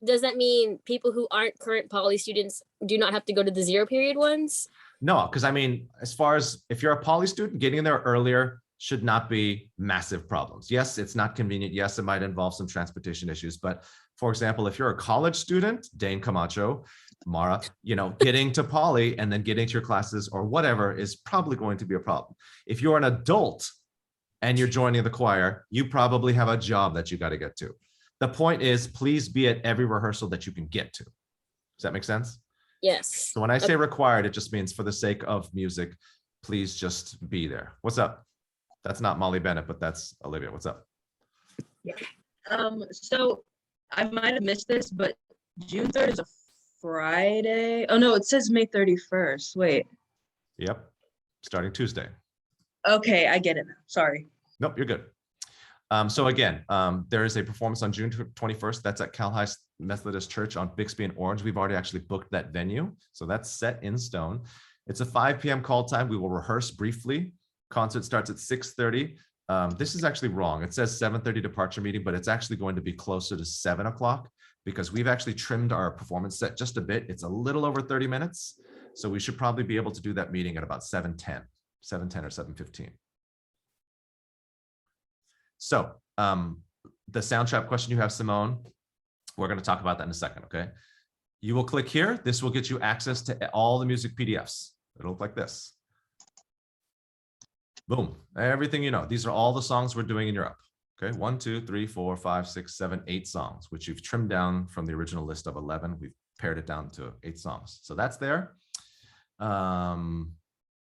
Speaker 7: Does that mean people who aren't current poly students do not have to go to the 0 period ones?
Speaker 3: No, because I mean, as far as if you're a poly student, getting there earlier should not be massive problems. Yes, it's not convenient. Yes, it might involve some transportation issues. But for example, if you're a college student, Dane Camacho, Mara, you know, getting to poly and then getting to your classes or whatever is probably going to be a problem. If you're an adult and you're joining the choir, you probably have a job that you got to get to. The point is, please be at every rehearsal that you can get to. Does that make sense?
Speaker 7: Yes.
Speaker 3: So when I say required, it just means for the sake of music, please just be there. What's up? That's not Molly Bennett, but that's Olivia. What's up?
Speaker 9: So I might have missed this, but June 3rd is a Friday. Oh no, it says May 31st. Wait.
Speaker 3: Yep. Starting Tuesday.
Speaker 9: Okay, I get it now. Sorry.
Speaker 3: Nope, you're good. So again, there is a performance on June 21st. That's at Cal High Methodist Church on Bixby and Orange. We've already actually booked that venue. So that's set in stone. It's a 5 p.m. call time. We will rehearse briefly. Concert starts at 6:30. This is actually wrong. It says 7:30 departure meeting, but it's actually going to be closer to 7 o'clock because we've actually trimmed our performance set just a bit. It's a little over 30 minutes. So we should probably be able to do that meeting at about 7:10 or 7:15. So the sound trap question you have, Simone, we're going to talk about that in a second, okay? You will click here. This will get you access to all the music PDFs. It'll look like this. Boom, everything you know. These are all the songs we're doing in Europe. Okay, 1, 2, 3, 4, 5, 6, 7, 8 songs, which you've trimmed down from the original list of 11. We've pared it down to 8 songs. So that's there.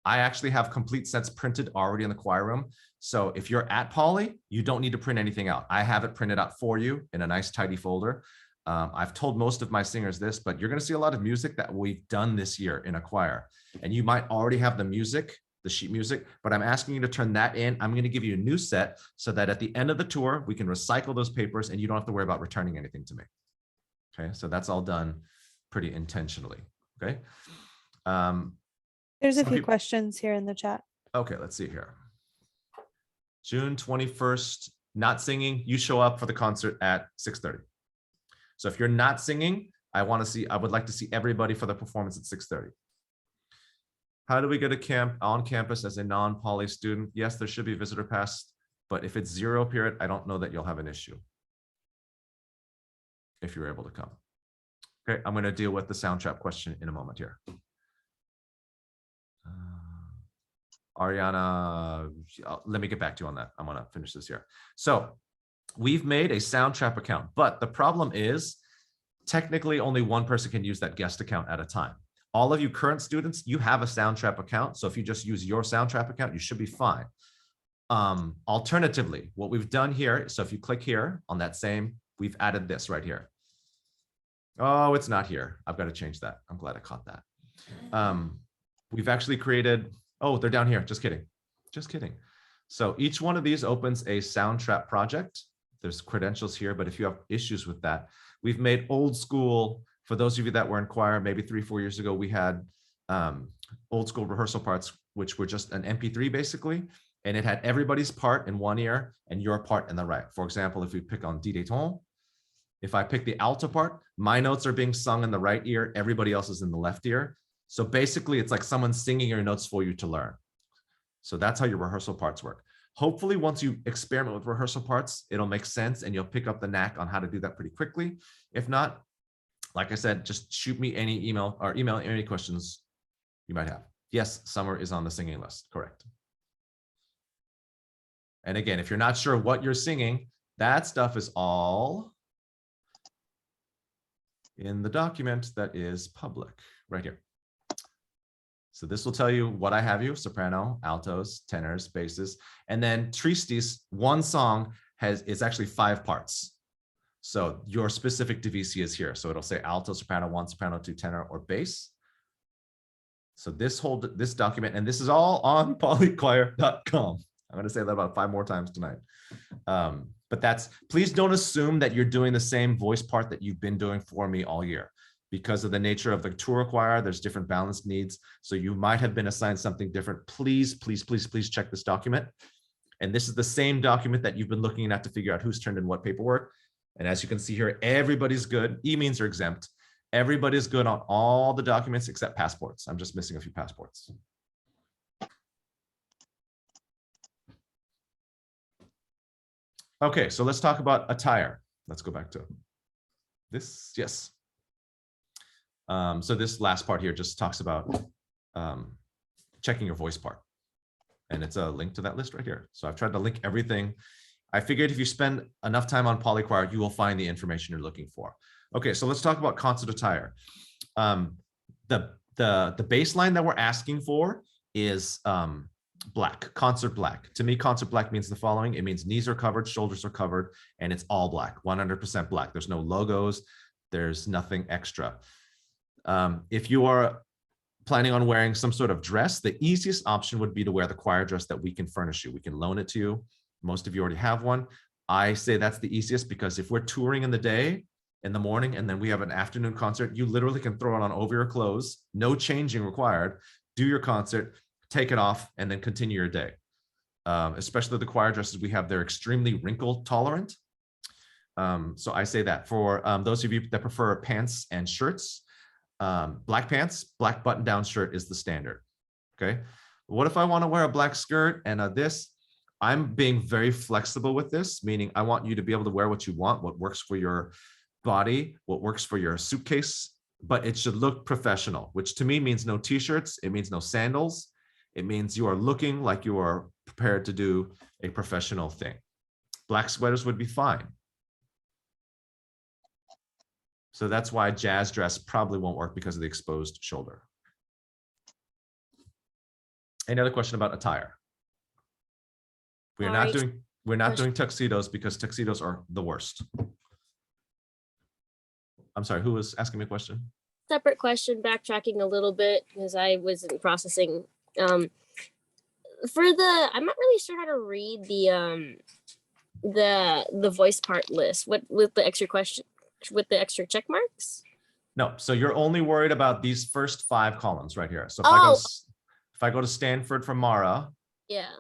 Speaker 3: I actually have complete sets printed already in the choir room. So if you're at Poly, you don't need to print anything out. I have it printed out for you in a nice tidy folder. I've told most of my singers this, but you're going to see a lot of music that we've done this year in a choir. And you might already have the music, the sheet music, but I'm asking you to turn that in. I'm going to give you a new set so that at the end of the tour, we can recycle those papers and you don't have to worry about returning anything to me. Okay, so that's all done pretty intentionally. Okay.
Speaker 5: There's a
Speaker 3: Some
Speaker 5: few
Speaker 3: peop-
Speaker 5: questions here in the chat.
Speaker 3: Okay, let's see here. June 21st, not singing, you show up for the concert at 6:30. So if you're not singing, I would like to see everybody for the performance at 6:30. How do we get on campus as a non-poly student? Yes, there should be a visitor pass, but if it's 0 period, I don't know that you'll have an issue if you're able to come. Okay, I'm going to deal with the sound trap question in a moment here. Ariana, let me get back to you on that. I'm going to finish this here. So we've made a sound trap account, but the problem is technically only one person can use that guest account at a time. All of you current students, you have a sound trap account. So if you just use your sound trap account, you should be fine. Alternatively, what we've done here, so if you click here on that same, we've added this right here. Oh, it's not here. I've got to change that. I'm glad I caught that. We've actually created, oh, they're down here. Just kidding. Just kidding. So each one of these opens a sound trap project. There's credentials here, but if you have issues with that, we've made old school. For those of you that were in choir, maybe 3-4 years ago, we had old school rehearsal parts, which were just an MP3 basically, and it had everybody's part in one ear and your part in the right. For example, if we pick on Did ton, if I pick the alto part, my notes are being sung in the right ear, everybody else is in the left ear. So basically, it's like someone singing your notes for you to learn. So that's how your rehearsal parts work. Hopefully, once you experiment with rehearsal parts, it'll make sense and you'll pick up the knack on how to do that pretty quickly. If not, like I said, just shoot me any email or email any questions you might have. Yes, Summer is on the singing list, correct. And again, if you're not sure what you're singing, that stuff is all in the document that is public right here. So this will tell you what I have you: soprano, altos, tenors, basses, and then tristis. One song is actually 5 parts. So your specific divisi is here. So it'll say alto, soprano 1, soprano 2, tenor, or bass. So this document, and this is all on polychoir.com. I'm going to say that about 5 more times tonight. But please don't assume that you're doing the same voice part that you've been doing for me all year. Because of the nature of the tour choir, there's different balance needs. So you might have been assigned something different. Please, please, please, please check this document. And this is the same document that you've been looking at to figure out who's turned in what paperwork. And as you can see here, everybody's good. E-means are exempt. Everybody's good on all the documents except passports. I'm just missing a few passports. Okay, so let's talk about attire. Let's go back to this. Yes. So this last part here just talks about checking your voice part. And it's a link to that list right here. So I've tried to link everything. I figured if you spend enough time on polychoir, you will find the information you're looking for. Okay, so let's talk about concert attire. The baseline that we're asking for is black, concert black. To me, concert black means the following. It means knees are covered, shoulders are covered, and it's all black, 100% black. There's no logos. There's nothing extra. If you are planning on wearing some sort of dress, the easiest option would be to wear the choir dress that we can furnish you. We can loan it to you. Most of you already have one. I say that's the easiest because if we're touring in the day, in the morning, and then we have an afternoon concert, you literally can throw it on over your clothes, no changing required, do your concert, take it off, and then continue your day. especially the choir dresses we have, they're extremely wrinkle tolerant. So I say that for those of you that prefer pants and shirts, black pants, black button down shirt is the standard. Okay. What if I want to wear a black skirt and this? I'm being very flexible with this, meaning I want you to be able to wear what you want, what works for your body, what works for your suitcase, but it should look professional, which to me means no t-shirts. It means no sandals. It means you are looking like you are prepared to do a professional thing. Black sweaters would be fine. So that's why jazz dress probably won't work because of the exposed shoulder. Any other question about attire? We're not doing tuxedos because tuxedos are the worst. I'm sorry, who was asking me a question?
Speaker 7: Separate question, backtracking a little bit because I wasn't processing. I'm not really sure how to read the voice part list. What with the extra question with the extra check marks?
Speaker 3: No, so you're only worried about these first 5 columns right here. So if I go to Stanford for Mara,
Speaker 7: Yeah.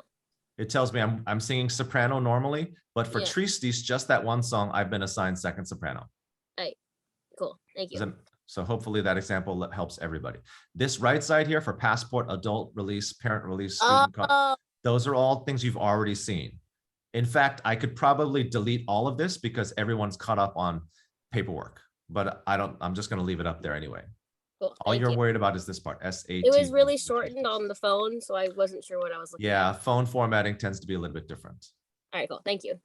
Speaker 3: it tells me I'm singing soprano normally, but for Tristis, just that one song, I've been assigned second soprano.
Speaker 7: Right. Cool. Thank you.
Speaker 3: So hopefully that example helps everybody. This right side here for passport, adult release, parent release, student those are all things you've already seen. In fact, I could probably delete all of this because everyone's caught up on paperwork, but I'm just going to leave it up there anyway.
Speaker 7: Cool.
Speaker 3: All
Speaker 7: Thank
Speaker 3: you're
Speaker 7: you.
Speaker 3: worried about is this part, SAT.
Speaker 7: It was really shortened on the phone, so I wasn't sure what I was looking at.
Speaker 3: Yeah, phone formatting tends to be a little bit different.
Speaker 7: All right, cool. Thank you.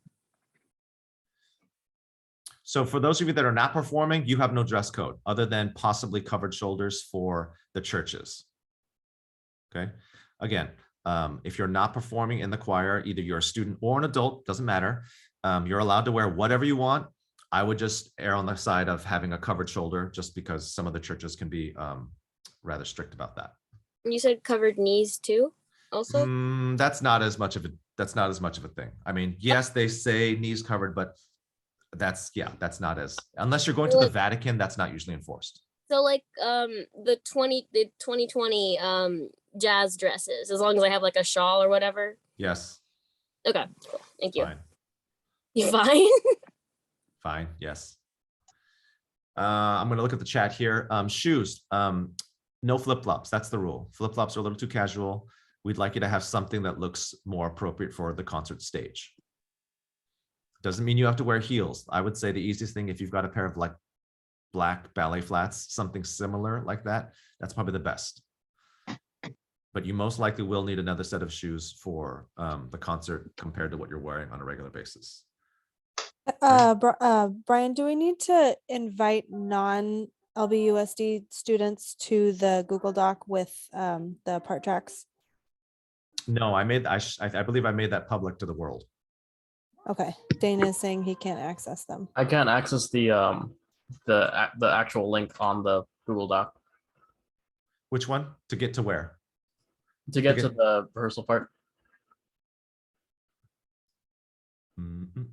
Speaker 3: So for those of you that are not performing, you have no dress code other than possibly covered shoulders for the churches. Okay. Again, if you're not performing in the choir, either you're a student or an adult, doesn't matter. You're allowed to wear whatever you want. I would just err on the side of having a covered shoulder just because some of the churches can be rather strict about that.
Speaker 7: You said covered knees too, also?
Speaker 3: That's not as much of a thing. I mean, yes, they say knees covered, but that's not as, unless you're going to the Vatican, that's not usually enforced.
Speaker 7: So like the 2020 jazz dresses, as long as I have like a shawl or whatever.
Speaker 3: Yes.
Speaker 7: Okay, cool. Thank you.
Speaker 3: Fine.
Speaker 7: You fine?
Speaker 3: Fine. Yes. I'm going to look at the chat here. Shoes. No flip-flops. That's the rule. Flip-flops are a little too casual. We'd like you to have something that looks more appropriate for the concert stage. Doesn't mean you have to wear heels. I would say the easiest thing, if you've got a pair of like black ballet flats, something similar like that, that's probably the best. But you most likely will need another set of shoes for the concert compared to what you're wearing on a regular basis.
Speaker 5: Brian, do we need to invite non-LBUSD students to the Google Doc with the part tracks?
Speaker 3: No, I believe I made that public to the world.
Speaker 5: Okay, Dana is saying he can't access them.
Speaker 6: I can't access the actual link on the Google Doc.
Speaker 3: Which one? To get to where?
Speaker 6: To get to the rehearsal part.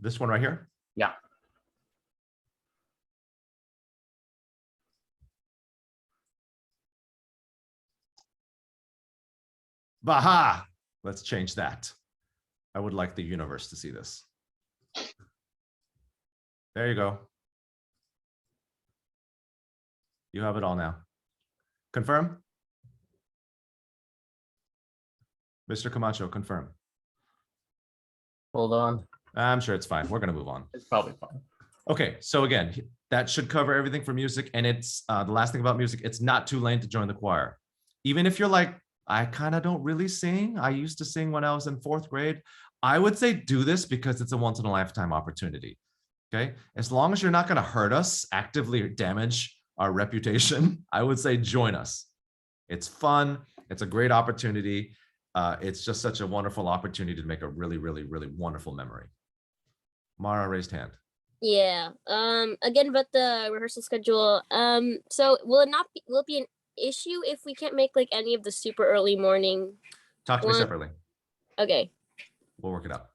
Speaker 3: This one right here?
Speaker 6: Yeah.
Speaker 3: Baha! Let's change that. I would like the universe to see this. There you go. You have it all now. Confirm? Mr. Camacho, confirm.
Speaker 6: Hold on.
Speaker 3: I'm sure it's fine. We're going to move on.
Speaker 6: It's probably fine.
Speaker 3: Okay, so again, that should cover everything for music. And it's the last thing about music, it's not too late to join the choir. Even if you're like, I kind of don't really sing. I used to sing when I was in 4th grade. I would say do this because it's a once in a lifetime opportunity. Okay, as long as you're not going to hurt us, actively damage our reputation, I would say join us. It's fun. It's a great opportunity. It's just such a wonderful opportunity to make a really, really, really wonderful memory. Mara raised hand.
Speaker 7: Yeah. Again, about the rehearsal schedule. So will it be an issue if we can't make like any of the super early morning?
Speaker 3: Talk to me separately.
Speaker 7: Okay.
Speaker 3: We'll work it out.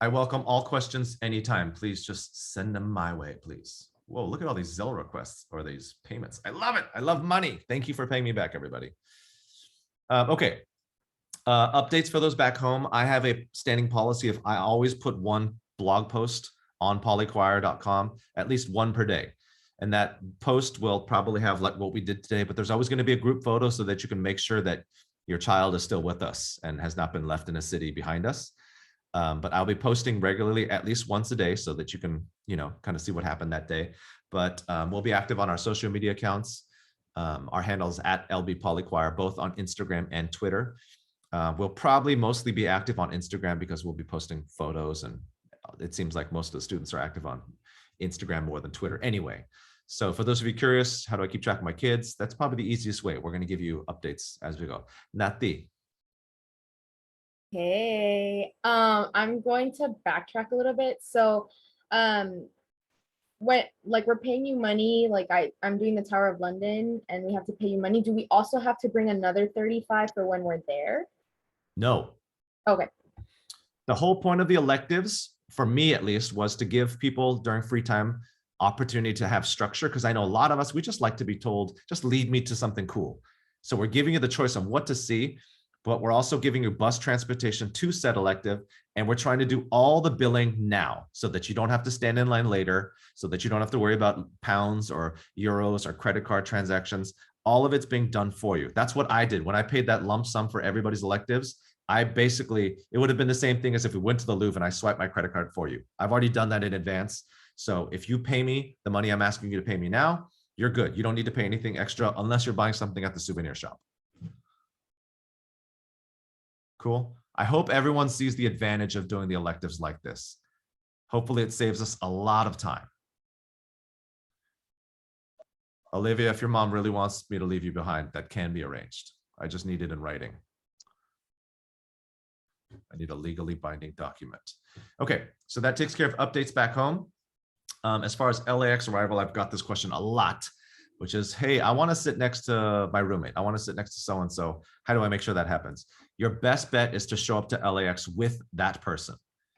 Speaker 3: I welcome all questions anytime. Please just send them my way, please. Whoa, look at all these Zelle requests or these payments. I love it. I love money. Thank you for paying me back, everybody. Okay. Updates for those back home. I have a standing policy of I always put one blog post on polychoir.com, at least one per day. And that post will probably have like what we did today, but there's always going to be a group photo so that you can make sure that your child is still with us and has not been left in a city behind us. But I'll be posting regularly at least once a day so that you can, kind of see what happened that day. But we'll be active on our social media accounts. Our handles at LB Polychoir, both on Instagram and Twitter. We'll probably mostly be active on Instagram because we'll be posting photos, and it seems like most of the students are active on Instagram more than Twitter anyway. So for those of you curious, how do I keep track of my kids? That's probably the easiest way. We're going to give you updates as we go. Nati.
Speaker 10: Hey, I'm going to backtrack a little bit. So, when we're paying you money, I'm doing the Tower of London and we have to pay you money. Do we also have to bring another 35 for when we're there?
Speaker 3: No.
Speaker 10: Okay.
Speaker 3: The whole point of the electives, for me at least, was to give people during free time opportunity to have structure, because I know a lot of us, we just like to be told, just lead me to something cool. So we're giving you the choice on what to see, but we're also giving you bus transportation to said elective, and we're trying to do all the billing now so that you don't have to stand in line later, so that you don't have to worry about pounds or euros or credit card transactions. All of it's being done for you. That's what I did when I paid that lump sum for everybody's electives. It would have been the same thing as if we went to the Louvre and I swiped my credit card for you. I've already done that in advance. So if you pay me the money I'm asking you to pay me now, you're good. You don't need to pay anything extra unless you're buying something at the souvenir shop. Cool. I hope everyone sees the advantage of doing the electives like this. Hopefully it saves us a lot of time. Olivia, if your mom really wants me to leave you behind, that can be arranged. I just need it in writing. I need a legally binding document. Okay, so that takes care of updates back home. As far as LAX Arrival, I've got this question a lot, which is, hey, I want to sit next to my roommate. I want to sit next to so-and-so. How do I make sure that happens? Your best bet is to show up to LAX with that person.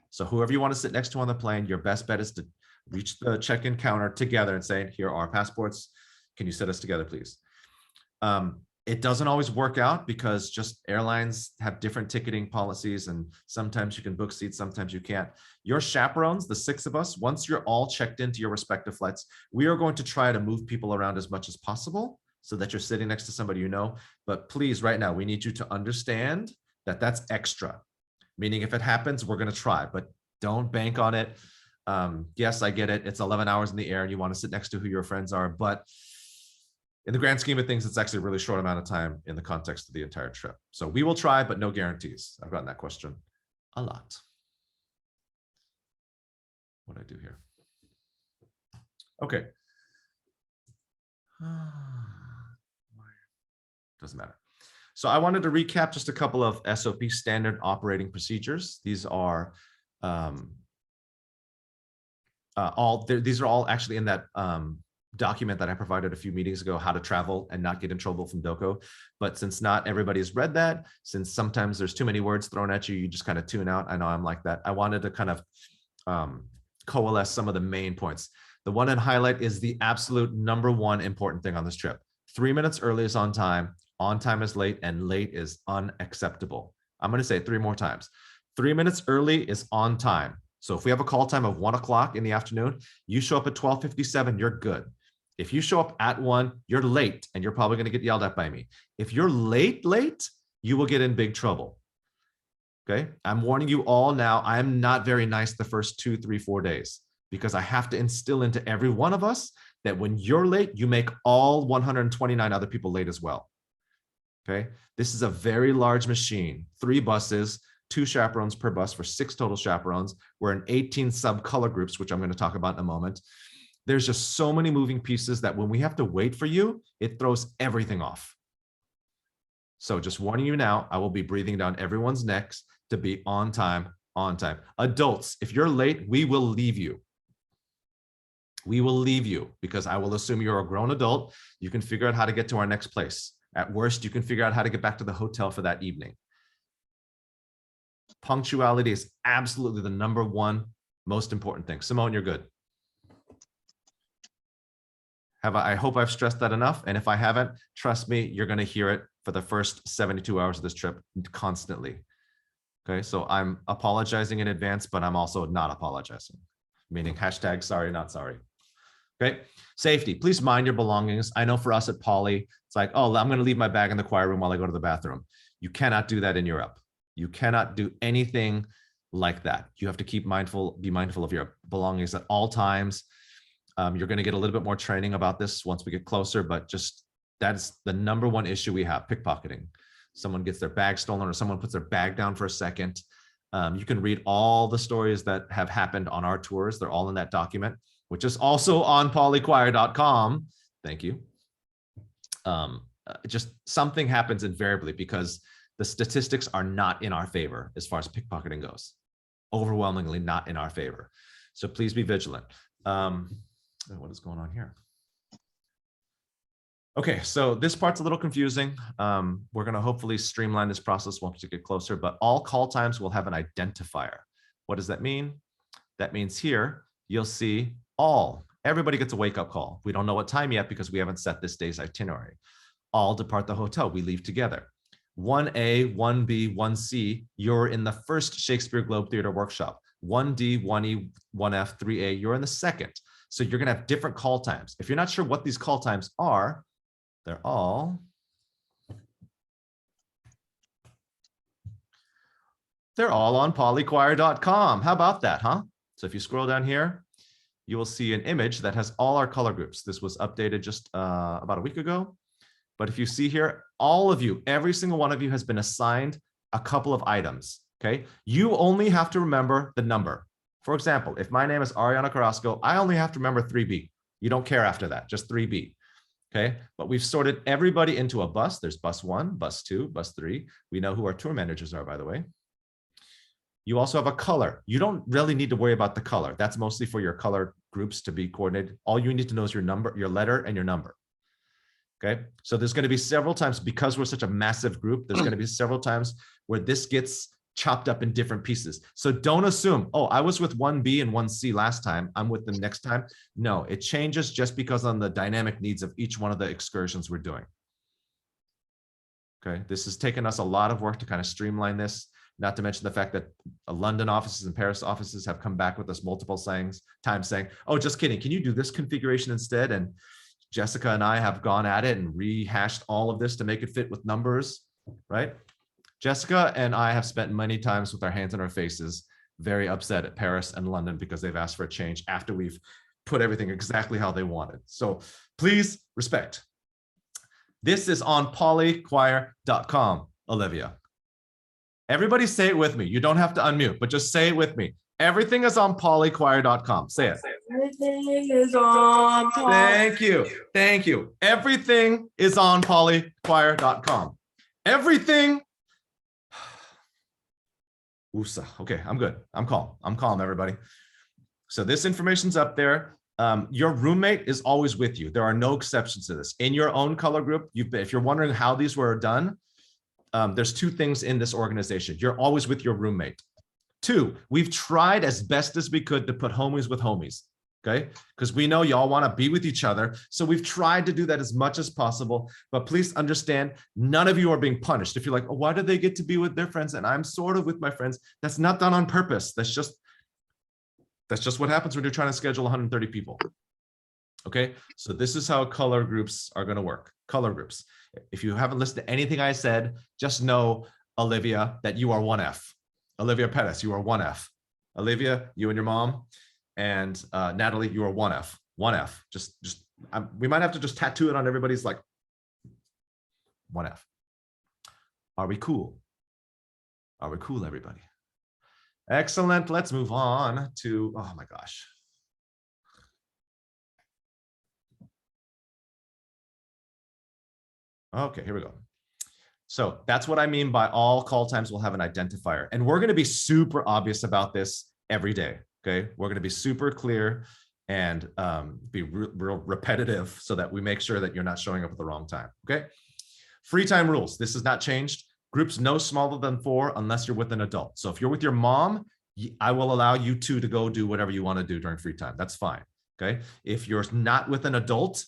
Speaker 3: So whoever you want to sit next to on the plane, your best bet is to reach the check-in counter together and say, here are our passports. Can you sit us together, please? It doesn't always work out because just airlines have different ticketing policies, and sometimes you can book seats, sometimes you can't. Your chaperones, the 6 of us, once you're all checked into your respective flights, we are going to try to move people around as much as possible so that you're sitting next to somebody you know. But please, right now, we need you to understand that that's extra. Meaning if it happens, we're going to try, but don't bank on it. Yes, I get it. It's 11 hours in the air and you want to sit next to who your friends are, but in the grand scheme of things, it's actually a really short amount of time in the context of the entire trip. So we will try, but no guarantees. I've gotten that question a lot. What do I do here? Okay. Doesn't matter. So I wanted to recap just a couple of SOP standard operating procedures. These are these are all actually in that document that I provided a few meetings ago, how to travel and not get in trouble from DOCO. But since not everybody's read that, since sometimes there's too many words thrown at you, you just kind of tune out. I know I'm like that. I wanted to kind of coalesce some of the main points. The one in highlight is the absolute #1 important thing on this trip. 3 minutes early is on time is late, and late is unacceptable. I'm going to say it 3 more times. 3 minutes early is on time. So if we have a call time of 1 o'clock in the afternoon, you show up at 12:57, you're good. If you show up at 1, you're late, and you're probably going to get yelled at by me. If you're late, you will get in big trouble. Okay. I'm warning you all now. I am not very nice the first 2, 3, 4 days, because I have to instill into every one of us that when you're late, you make all 129 other people late as well. Okay. This is a very large machine, 3 buses, 2 chaperones per bus for 6 total chaperones. We're in 18 sub-color groups, which I'm going to talk about in a moment. There's just so many moving pieces that when we have to wait for you, it throws everything off. So just warning you now, I will be breathing down everyone's necks to be on time, on time. Adults, if you're late, we will leave you. We will leave you because I will assume you're a grown adult. You can figure out how to get to our next place. At worst, you can figure out how to get back to the hotel for that evening. Punctuality is absolutely the #1 most important thing. Simone, you're good. I hope I've stressed that enough. And if I haven't, trust me, you're going to hear it for the first 72 hours of this trip constantly. Okay, so I'm apologizing in advance, but I'm also not apologizing, meaning hashtag sorry, not sorry. Okay, safety, please mind your belongings. I know for us at Poly, it's like, oh, I'm going to leave my bag in the choir room while I go to the bathroom. You cannot do that in Europe. You cannot do anything like that. You have to be mindful of your belongings at all times. You're going to get a little bit more training about this once we get closer, but just that's the number one issue we have, pickpocketing. Someone gets their bag stolen or someone puts their bag down for a second. You can read all the stories that have happened on our tours. They're all in that document, which is also on polychoir.com. Thank you. Just something happens invariably because the statistics are not in our favor as far as pickpocketing goes. Overwhelmingly not in our favor. So please be vigilant. What is going on here? Okay, so this part's a little confusing. We're going to hopefully streamline this process once we get closer, but all call times will have an identifier. What does that mean? That means here you'll see everybody gets a wake-up call. We don't know what time yet because we haven't set this day's itinerary. All depart the hotel. We leave together. 1A, 1B, 1C, you're in the first Shakespeare Globe Theater workshop. 1D, 1E, 1F, 3A, you're in the second. So you're going to have different call times. If you're not sure what these call times are, they're all on polychoir.com. How about that, huh? So if you scroll down here, you will see an image that has all our color groups. This was updated just about a week ago. But if you see here, all of you, every single one of you has been assigned a couple of items, okay? You only have to remember the number. For example, if my name is Ariana Carrasco, I only have to remember 3B. You don't care after that, just 3B, okay? But we've sorted everybody into a bus. There's bus 1, bus 2, bus 3. We know who our tour managers are, by the way. You also have a color. You don't really need to worry about the color. That's mostly for your color groups to be coordinated. All you need to know is your number, your letter, and your number. Okay, so there's going to be several times, because we're such a massive group, there's going to be several times where this gets chopped up in different pieces. So don't assume, oh, I was with 1B and 1C last time, I'm with them next time. No, it changes just because on the dynamic needs of each one of the excursions we're doing. Okay, this has taken us a lot of work to kind of streamline this, not to mention the fact that London offices and Paris offices have come back with us multiple times saying, oh, just kidding, can you do this configuration instead? And Jessica and I have gone at it and rehashed all of this to make it fit with numbers, right? Jessica and I have spent many times with our hands in our faces, very upset at Paris and London because they've asked for a change after we've put everything exactly how they wanted. So please respect. This is on polychoir.com, Olivia. Everybody say it with me. You don't have to unmute, but just say it with me. Everything is on polychoir.com. Say it.
Speaker 9: Everything is on.
Speaker 3: Thank you. Thank you. Everything is on polychoir.com. Everything. Oosa. Okay, I'm good. I'm calm. I'm calm, everybody. So this information's up there. Your roommate is always with you. There are no exceptions to this. In your own color group, if you're wondering how these were done, there's two things in this organization. You're always with your roommate. 2, we've tried as best as we could to put homies with homies, okay? Because we know y'all want to be with each other. So we've tried to do that as much as possible. But please understand, none of you are being punished. If you're like, oh, why do they get to be with their friends and I'm sort of with my friends? That's not done on purpose. That's just what happens when you're trying to schedule 130 people. Okay, so this is how color groups are going to work. Color groups. If you haven't listened to anything I said, just know, Olivia, that you are 1F. Olivia Pettis, you are 1F. Olivia, you and your mom, and Natalie, you are 1F. 1F. We might have to just tattoo it on everybody's like 1F. Are we cool? Are we cool, everybody? Excellent. Let's move on to, oh my gosh. Okay, here we go. So that's what I mean by all call times will have an identifier. And we're going to be super obvious about this every day. Okay, we're going to be super clear and be real repetitive so that we make sure that you're not showing up at the wrong time. Okay, free time rules. This has not changed. Groups no smaller than 4 unless you're with an adult. So if you're with your mom, I will allow you 2 to go do whatever you want to do during free time. That's fine. Okay, if you're not with an adult,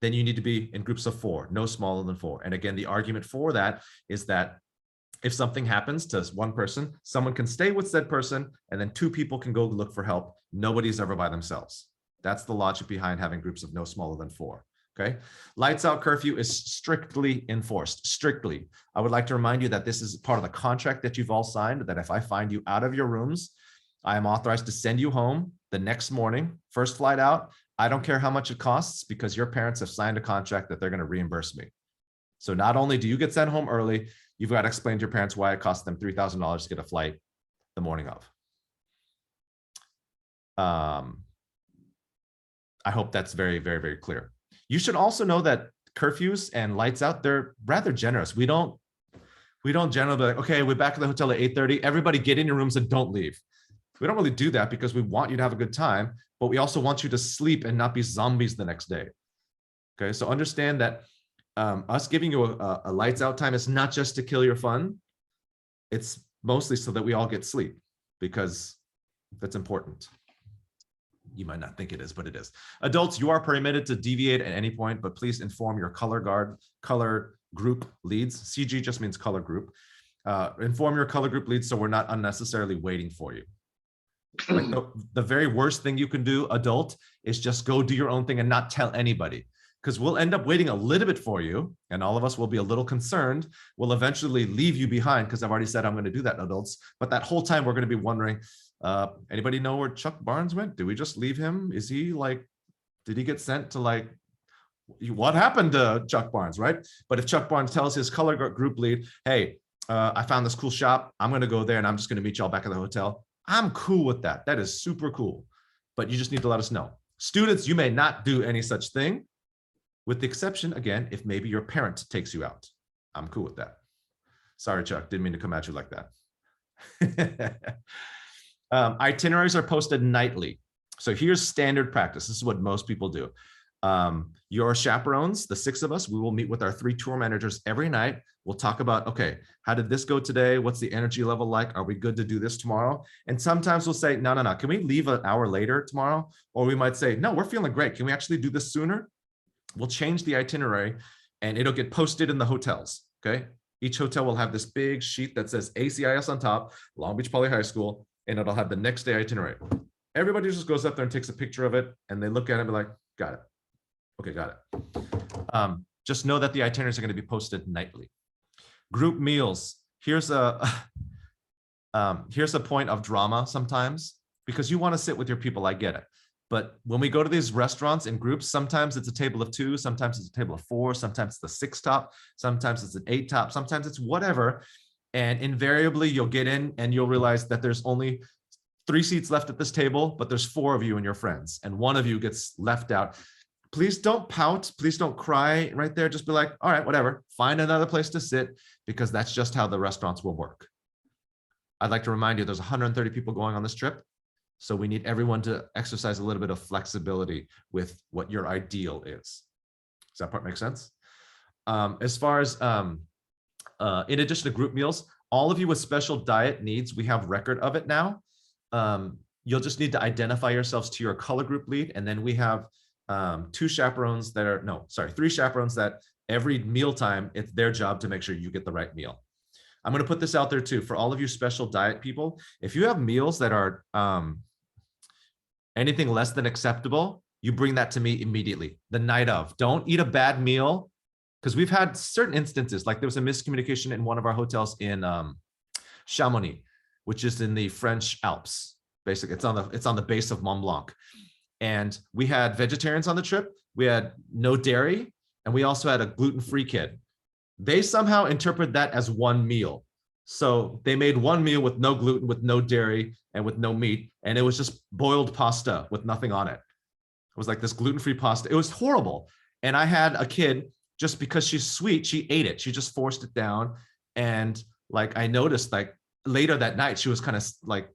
Speaker 3: then you need to be in groups of 4, no smaller than 4. And again, the argument for that is that if something happens to one person, someone can stay with said person, and then 2 people can go look for help. Nobody's ever by themselves. That's the logic behind having groups of no smaller than 4. Okay. Lights out curfew is strictly enforced, strictly. I would like to remind you that this is part of the contract that you've all signed, that if I find you out of your rooms, I am authorized to send you home the next morning, first flight out. I don't care how much it costs, because your parents have signed a contract that they're going to reimburse me. So not only do you get sent home early, you've got to explain to your parents why it cost them $3,000 to get a flight the morning of. I hope that's very, very, very clear. You should also know that curfews and lights out, they're rather generous. We don't generally be like, okay, we're back at the hotel at 8:30. Everybody get in your rooms and don't leave. We don't really do that because we want you to have a good time, but we also want you to sleep and not be zombies the next day. Okay, so understand that us giving you a lights out time is not just to kill your fun. It's mostly so that we all get sleep, because that's important. You might not think it is, but it is. Adults, you are permitted to deviate at any point, but please inform your color group leads. CG just means color group. Inform your color group leads so we're not unnecessarily waiting for you. Like the very worst thing you can do, adult, is just go do your own thing and not tell anybody, because we'll end up waiting a little bit for you, and all of us will be a little concerned. We'll eventually leave you behind because I've already said I'm going to do that, adults. But that whole time we're going to be wondering, anybody know where Chuck Barnes went? Did we just leave him? Is he like, did he get sent to like, what happened to Chuck Barnes, right? But if Chuck Barnes tells his color group lead, hey, I found this cool shop, I'm going to go there and I'm just going to meet y'all back at the hotel, I'm cool with that. That is super cool. But you just need to let us know. Students, you may not do any such thing, with the exception, again, if maybe your parent takes you out. I'm cool with that. Sorry, Chuck, didn't mean to come at you like that. Itineraries are posted nightly. So here's standard practice. This is what most people do. Your chaperones, the 6 of us, we will meet with our 3 tour managers every night. We'll talk about, okay, how did this go today? What's the energy level like? Are we good to do this tomorrow? And sometimes we'll say, no, can we leave an hour later tomorrow? Or we might say, no, we're feeling great. Can we actually do this sooner? We'll change the itinerary and it'll get posted in the hotels, okay? Each hotel will have this big sheet that says ACIS on top, Long Beach Poly High School, and it'll have the next day itinerary. Everybody just goes up there and takes a picture of it, and they look at it and be like, got it. Okay, got it. Just know that the itineraries are going to be posted nightly. Group meals. Here's a point of drama sometimes, because you want to sit with your people. I get it. But when we go to these restaurants in groups, sometimes it's a table of 2, sometimes it's a table of 4, sometimes it's the 6 top, sometimes it's an 8 top, sometimes it's whatever. And invariably you'll get in and you'll realize that there's only 3 seats left at this table, but there's 4 of you and your friends, and one of you gets left out. Please don't pout. Please don't cry right there. Just be like, all right, whatever, find another place to sit, because that's just how the restaurants will work. I'd like to remind you, there's 130 people going on this trip. So we need everyone to exercise a little bit of flexibility with what your ideal is. Does that part make sense? As far as, in addition to group meals, all of you with special diet needs, we have record of it now. You'll just need to identify yourselves to your color group lead. And then we have 3 chaperones that every mealtime, it's their job to make sure you get the right meal. I'm going to put this out there too, for all of you special diet people. If you have meals that are anything less than acceptable, you bring that to me immediately, the night of. Don't eat a bad meal, because we've had certain instances, like there was a miscommunication in one of our hotels in Chamonix, which is in the French Alps. Basically, it's on the base of Mont Blanc. And we had vegetarians on the trip. We had no dairy, and we also had a gluten-free kid. They somehow interpret that as one meal. So they made one meal with no gluten, with no dairy, and with no meat. And it was just boiled pasta with nothing on it. It was like this gluten-free pasta. It was horrible. And I had a kid, just because she's sweet, she ate it. She just forced it down. And like, I noticed like later that night, she was kind of like,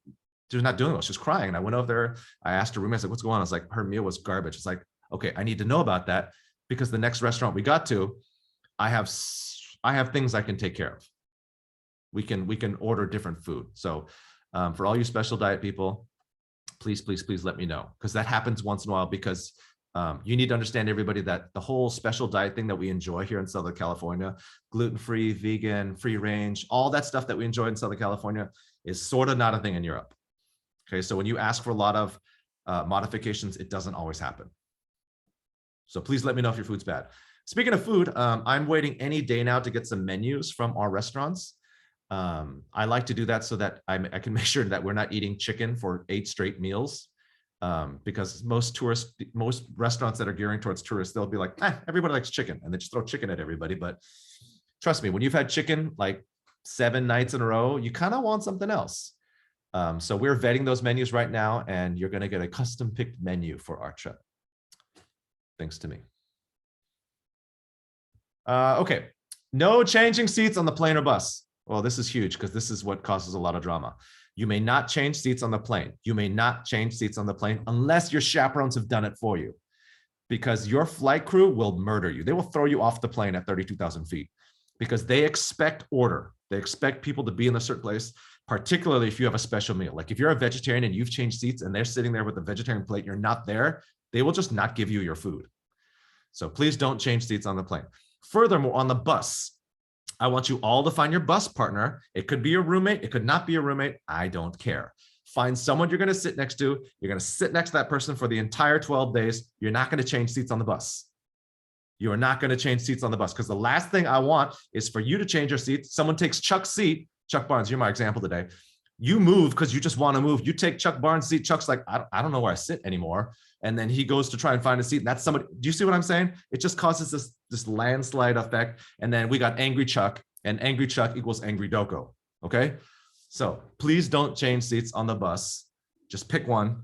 Speaker 3: she was not doing well. She was crying. And I went over there. I asked her roommate, I was like, what's going on? I was like, her meal was garbage. It's like, okay, I need to know about that, because the next restaurant we got to, I have things I can take care of. We can order different food. So for all you special diet people, please let me know, because that happens once in a while, because You need to understand, everybody, that the whole special diet thing that we enjoy here in Southern California, gluten-free, vegan, free range, all that stuff that we enjoy in Southern California is sort of not a thing in Europe. Okay, so when you ask for a lot of modifications, it doesn't always happen. So please let me know if your food's bad. Speaking of food, I'm waiting any day now to get some menus from our restaurants. I like to do that so that I can make sure that we're not eating chicken for 8 straight meals. Because most restaurants that are gearing towards tourists, they'll be like, everybody likes chicken, and they just throw chicken at everybody. But trust me, when you've had chicken like 7 nights in a row, you kind of want something else. So we're vetting those menus right now, and you're going to get a custom picked menu for our trip. Thanks to me. Okay, no changing seats on the plane or bus. Well, this is huge because this is what causes a lot of drama. You may not change seats on the plane. You may not change seats on the plane unless your chaperones have done it for you, because your flight crew will murder you. They will throw you off the plane at 32,000 feet because they expect order. They expect people to be in a certain place, particularly if you have a special meal. Like if you're a vegetarian and you've changed seats and they're sitting there with a vegetarian plate, you're not there, they will just not give you your food. So please don't change seats on the plane. Furthermore, on the bus, I want you all to find your bus partner. It could be your roommate. It could not be your roommate. I don't care. Find someone you're going to sit next to. You're going to sit next to that person for the entire 12 days. You're not going to change seats on the bus. You are not going to change seats on the bus, because the last thing I want is for you to change your seat. Someone takes Chuck's seat. Chuck Barnes, you're my example today. You move because you just want to move. You take Chuck Barnes' seat. Chuck's like, I don't know where I sit anymore. And then he goes to try and find a seat. And that's somebody. Do you see what I'm saying? It just causes this landslide effect. And then we got angry Chuck, and angry Chuck equals angry Doko. Okay. So please don't change seats on the bus. Just pick one,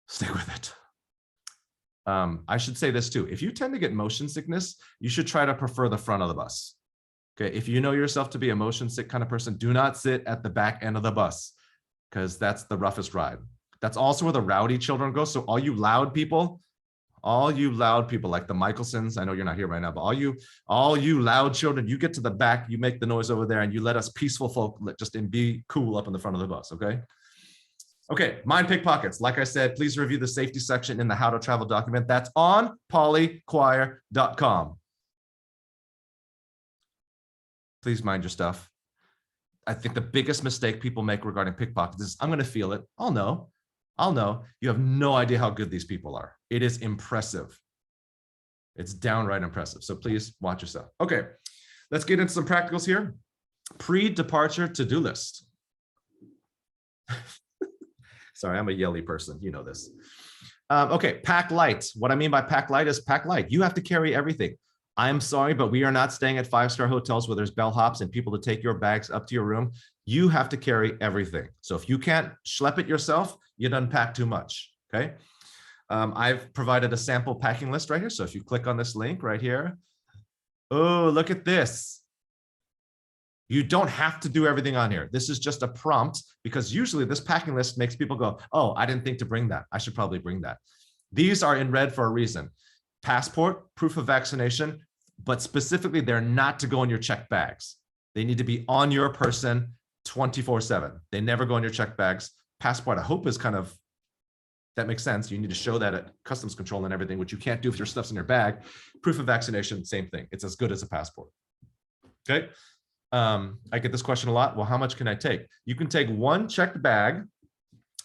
Speaker 3: stick with it. I should say this too. If you tend to get motion sickness, you should try to prefer the front of the bus. Okay. If you know yourself to be a motion sick kind of person, do not sit at the back end of the bus, because that's the roughest ride. That's also where the rowdy children go. So all you loud people like the Michelsons, I know you're not here right now, but all you loud children, you get to the back, you make the noise over there, and you let us peaceful folk just be cool up in the front of the bus, okay? Okay, mind pickpockets. Like I said, please review the safety section in the How to Travel document. That's on polychoir.com. Please mind your stuff. I think the biggest mistake people make regarding pickpockets is, I'm going to feel it. I'll know. You have no idea how good these people are. It is impressive. It's downright impressive. So please watch yourself. Okay, let's get into some practicals here. Pre-departure to-do list. Sorry, I'm a yelly person. You know this. Okay, pack light. What I mean by pack light is pack light. You have to carry everything. I'm sorry, but we are not staying at 5-star hotels where there's bellhops and people to take your bags up to your room. You have to carry everything. So if you can't schlep it yourself, you done pack too much, okay? I've provided a sample packing list right here. So if you click on this link right here, oh, look at this. You don't have to do everything on here. This is just a prompt, because usually this packing list makes people go, oh, I didn't think to bring that. I should probably bring that. These are in red for a reason. Passport, proof of vaccination, but specifically they're not to go in your checked bags. They need to be on your person 24/7. They never go in your checked bags. Passport, I hope, is kind of, that makes sense. You need to show that at customs control and everything, which you can't do if your stuff's in your bag. Proof of vaccination, same thing. It's as good as a passport. Okay. I get this question a lot. Well, how much can I take? You can take one checked bag.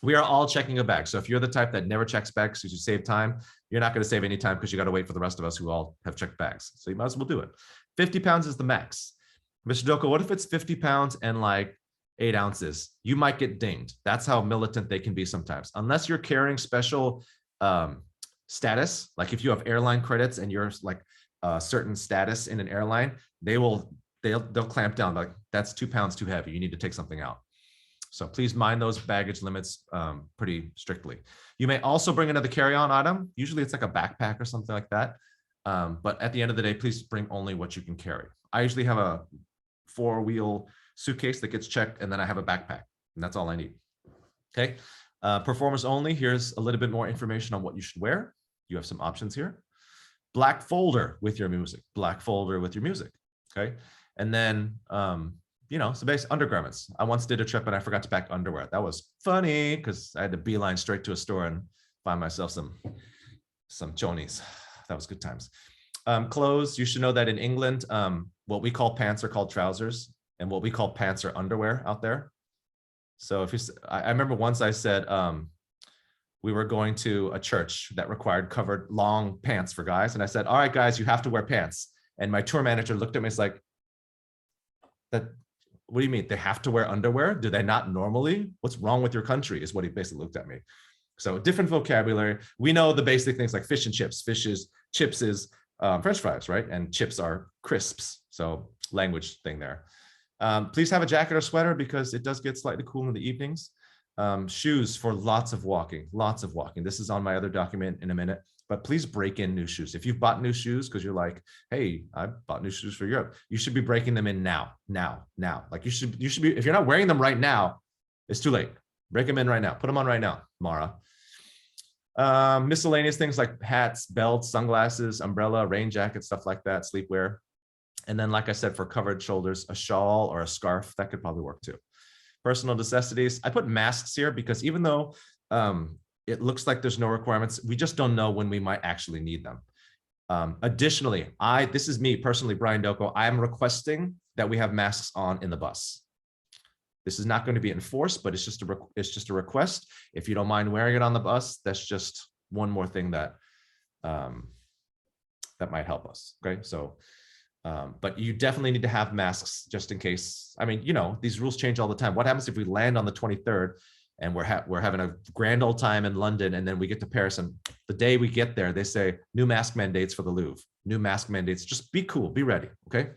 Speaker 3: We are all checking a bag. So if you're the type that never checks bags because you save time, you're not going to save any time because you got to wait for the rest of us who all have checked bags. So you might as well do it. 50 pounds is the max. Mr. Doko, what if it's 50 pounds and like 8 ounces? You might get dinged. That's how militant they can be sometimes. Unless you're carrying special status, like if you have airline credits and you're like a certain status in an airline, they'll clamp down, like that's 2 pounds too heavy. You need to take something out. So please mind those baggage limits pretty strictly. You may also bring another carry-on item. Usually it's like a backpack or something like that. But at the end of the day, please bring only what you can carry. I usually have a 4-wheel suitcase that gets checked, and then I have a backpack, and that's all I need. Okay. Performance only. Here's a little bit more information on what you should wear. You have some options here. Black folder with your music. Black folder with your music. Okay. And then, so basic undergarments. I once did a trip and I forgot to pack underwear. That was funny because I had to beeline straight to a store and find myself some some chonies. That was good times. Clothes, you should know that in England, what we call pants are called trousers, and what we call pants are underwear out there. So if you, I remember once I said, we were going to a church that required covered long pants for guys. And I said, all right, guys, you have to wear pants. And my tour manager looked at me, it's like, that, what do you mean? They have to wear underwear? Do they not normally? What's wrong with your country is what he basically looked at me. So different vocabulary. We know the basic things like fish and chips. Fish is, chips is French fries, right? And chips are crisps. So language thing there. Please have a jacket or sweater because it does get slightly cool in the evenings. Shoes for lots of walking. This is on my other document in a minute, but please break in new shoes. If you've bought new shoes because you're like, hey, I bought new shoes for Europe, you should be breaking them in now. Like you should be, if you're not wearing them right now, it's too late. Break them in right now. Put them on right now, Mara. Miscellaneous things like hats, belts, sunglasses, umbrella, rain jacket, stuff like that, sleepwear. And then, like I said, for covered shoulders, a shawl or a scarf, that could probably work too. Personal necessities. I put masks here because even though it looks like there's no requirements, we just don't know when we might actually need them. Additionally, this is me personally, Brian Doko, I am requesting that we have masks on in the bus. This is not going to be enforced, but it's just a request. If you don't mind wearing it on the bus, that's just one more thing that that might help us. Okay, so but you definitely need to have masks just in case. I mean, you know, these rules change all the time. What happens if we land on the 23rd and we're having a grand old time in London, and then we get to Paris, and the day we get there, they say new mask mandates for the Louvre, new mask mandates. Just be cool, be ready. Okay.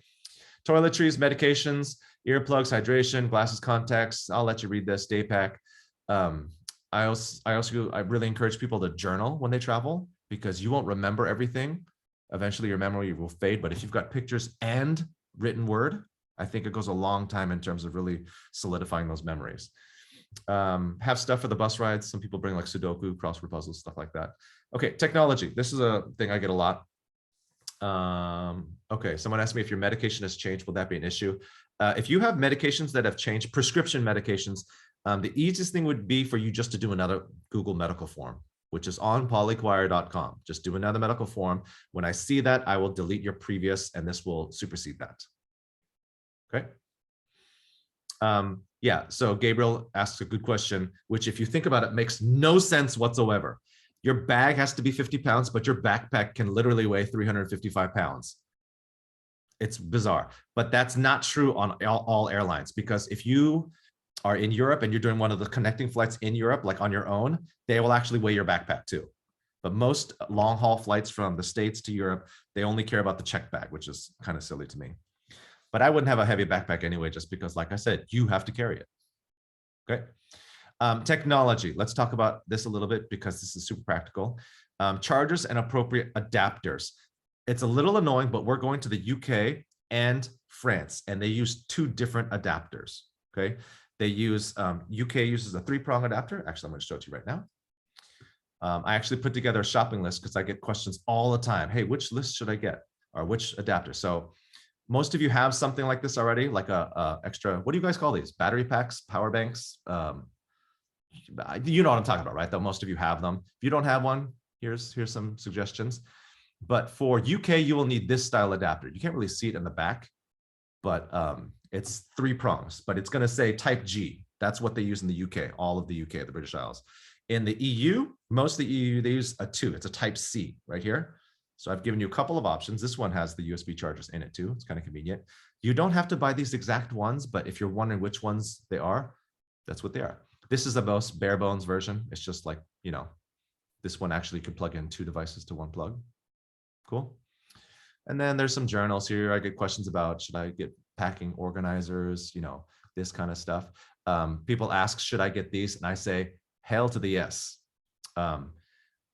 Speaker 3: Toiletries, medications, earplugs, hydration, glasses, contacts. I'll let you read this. Day pack. I really encourage people to journal when they travel because you won't remember everything. Eventually your memory will fade, but if you've got pictures and written word, I think it goes a long time in terms of really solidifying those memories. Have stuff for the bus rides. Some people bring like Sudoku, crossword puzzles, stuff like that. Okay, technology. This is a thing I get a lot. Okay, someone asked me if your medication has changed, will that be an issue? If you have medications that have changed, prescription medications, the easiest thing would be for you just to do another Google medical form, which is on polychoir.com. Just do another medical form. When I see that, I will delete your previous, and this will supersede that. Okay. Yeah, so Gabriel asks a good question, which if you think about it, makes no sense whatsoever. Your bag has to be 50 pounds, but your backpack can literally weigh 355 pounds. It's bizarre, but that's not true on all airlines, because if you are in Europe and you're doing one of the connecting flights in Europe, like on your own, they will actually weigh your backpack too. But most long haul flights from the States to Europe, they only care about the checked bag, which is kind of silly to me. But I wouldn't have a heavy backpack anyway, just because, like I said, you have to carry it. Okay. Technology. Let's talk about this a little bit because this is super practical. Chargers and appropriate adapters. It's a little annoying, but we're going to the UK and France, and they use two different adapters. Okay. They use, UK uses a 3-prong adapter. Actually, I'm going to show it to you right now. I actually put together a shopping list because I get questions all the time. Hey, which list should I get, or which adapter? So most of you have something like this already, like a extra, what do you guys call these? Battery packs, power banks? You know what I'm talking about, right? Though most of you have them. If you don't have one, here's some suggestions. But for UK, you will need this style adapter. You can't really see it in the back, but it's 3 prongs, but it's going to say type G. That's what they use in the UK, all of the UK, the British Isles. In the EU, most of the EU, they use a 2. It's a type C right here. So I've given you a couple of options. This one has the USB chargers in it too. It's kind of convenient. You don't have to buy these exact ones, but if you're wondering which ones they are, that's what they are. This is the most bare bones version. It's just like, you know, this one actually could plug in 2 devices to 1 plug. Cool. And then there's some journals here. I get questions about, should I get packing organizers, you know, this kind of stuff. People ask, should I get these? And I say, hail to the yes.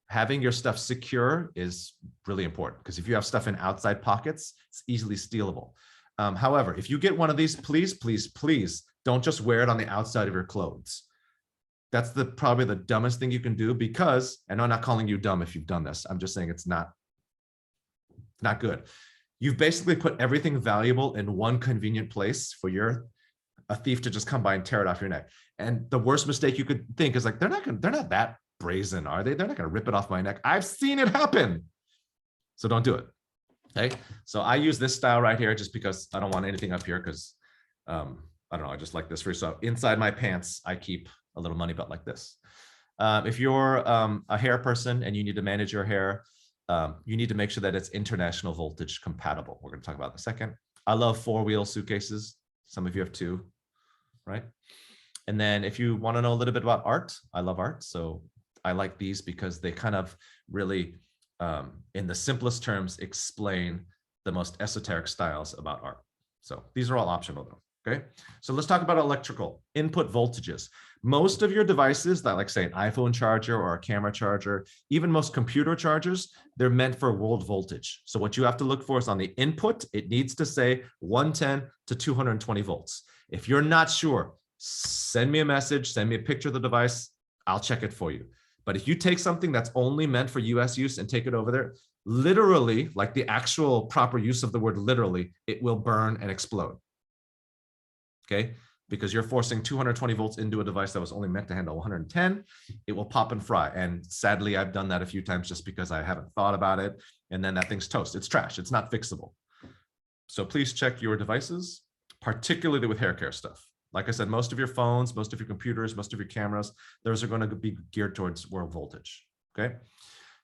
Speaker 3: Having your stuff secure is really important, because if you have stuff in outside pockets, it's easily stealable. However, if you get one of these, please, please, please don't just wear it on the outside of your clothes. That's probably the dumbest thing you can do, because, and I'm not calling you dumb if you've done this. I'm just saying it's not good. You've basically put everything valuable in one convenient place for a thief to just come by and tear it off your neck. And the worst mistake you could think is like, they're not that brazen, are they? They're not going to rip it off my neck. I've seen it happen. So don't do it. Okay. So I use this style right here just because I don't want anything up here because I don't know. I just like this for so inside my pants, I keep a little money belt like this. If you're a hair person and you need to manage your hair, you need to make sure that it's international voltage compatible. We're going to talk about it in a second. I love 4-wheel suitcases. Some of you have 2, right? And then if you want to know a little bit about art, I love art. So I like these because they kind of really, in the simplest terms, explain the most esoteric styles about art. So these are all optional though. Okay, so let's talk about electrical input voltages. Most of your devices that, like say an iPhone charger or a camera charger, even most computer chargers, they're meant for world voltage. So what you have to look for is on the input, it needs to say 110 to 220 volts. If you're not sure, send me a message, send me a picture of the device, I'll check it for you. But if you take something that's only meant for US use and take it over there, literally, like the actual proper use of the word literally, it will burn and explode. Okay, because you're forcing 220 volts into a device that was only meant to handle 110, it will pop and fry. And sadly, I've done that a few times just because I haven't thought about it. And then that thing's toast. It's trash. It's not fixable. So please check your devices, particularly with hair care stuff. Like I said, most of your phones, most of your computers, most of your cameras, those are going to be geared towards world voltage. Okay.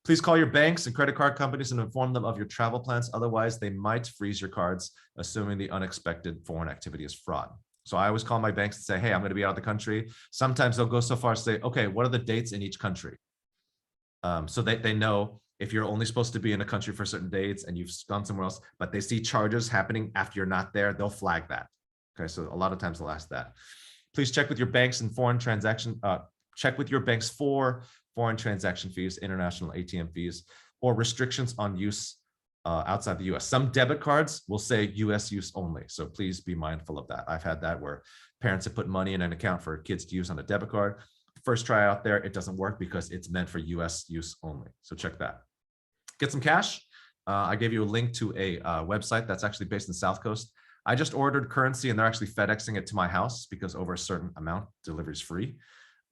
Speaker 3: Please call your banks and credit card companies and inform them of your travel plans. Otherwise, they might freeze your cards, assuming the unexpected foreign activity is fraud. So I always call my banks and say, hey, I'm going to be out of the country. Sometimes they'll go so far as to say, okay, what are the dates in each country? So they know if you're only supposed to be in a country for certain dates and you've gone somewhere else, but they see charges happening after you're not there, they'll flag that. Okay, so a lot of times they'll ask that. Please check with your banks and foreign transaction, check with your banks for foreign transaction fees, international ATM fees, or restrictions on use outside the US. Some debit cards will say US use only. So please be mindful of that. I've had that where parents have put money in an account for kids to use on a debit card. First try out there, it doesn't work because it's meant for US use only. So check that. Get some cash. I gave you a link to a website that's actually based in the South Coast. I just ordered currency and they're actually FedExing it to my house because over a certain amount, delivery is free.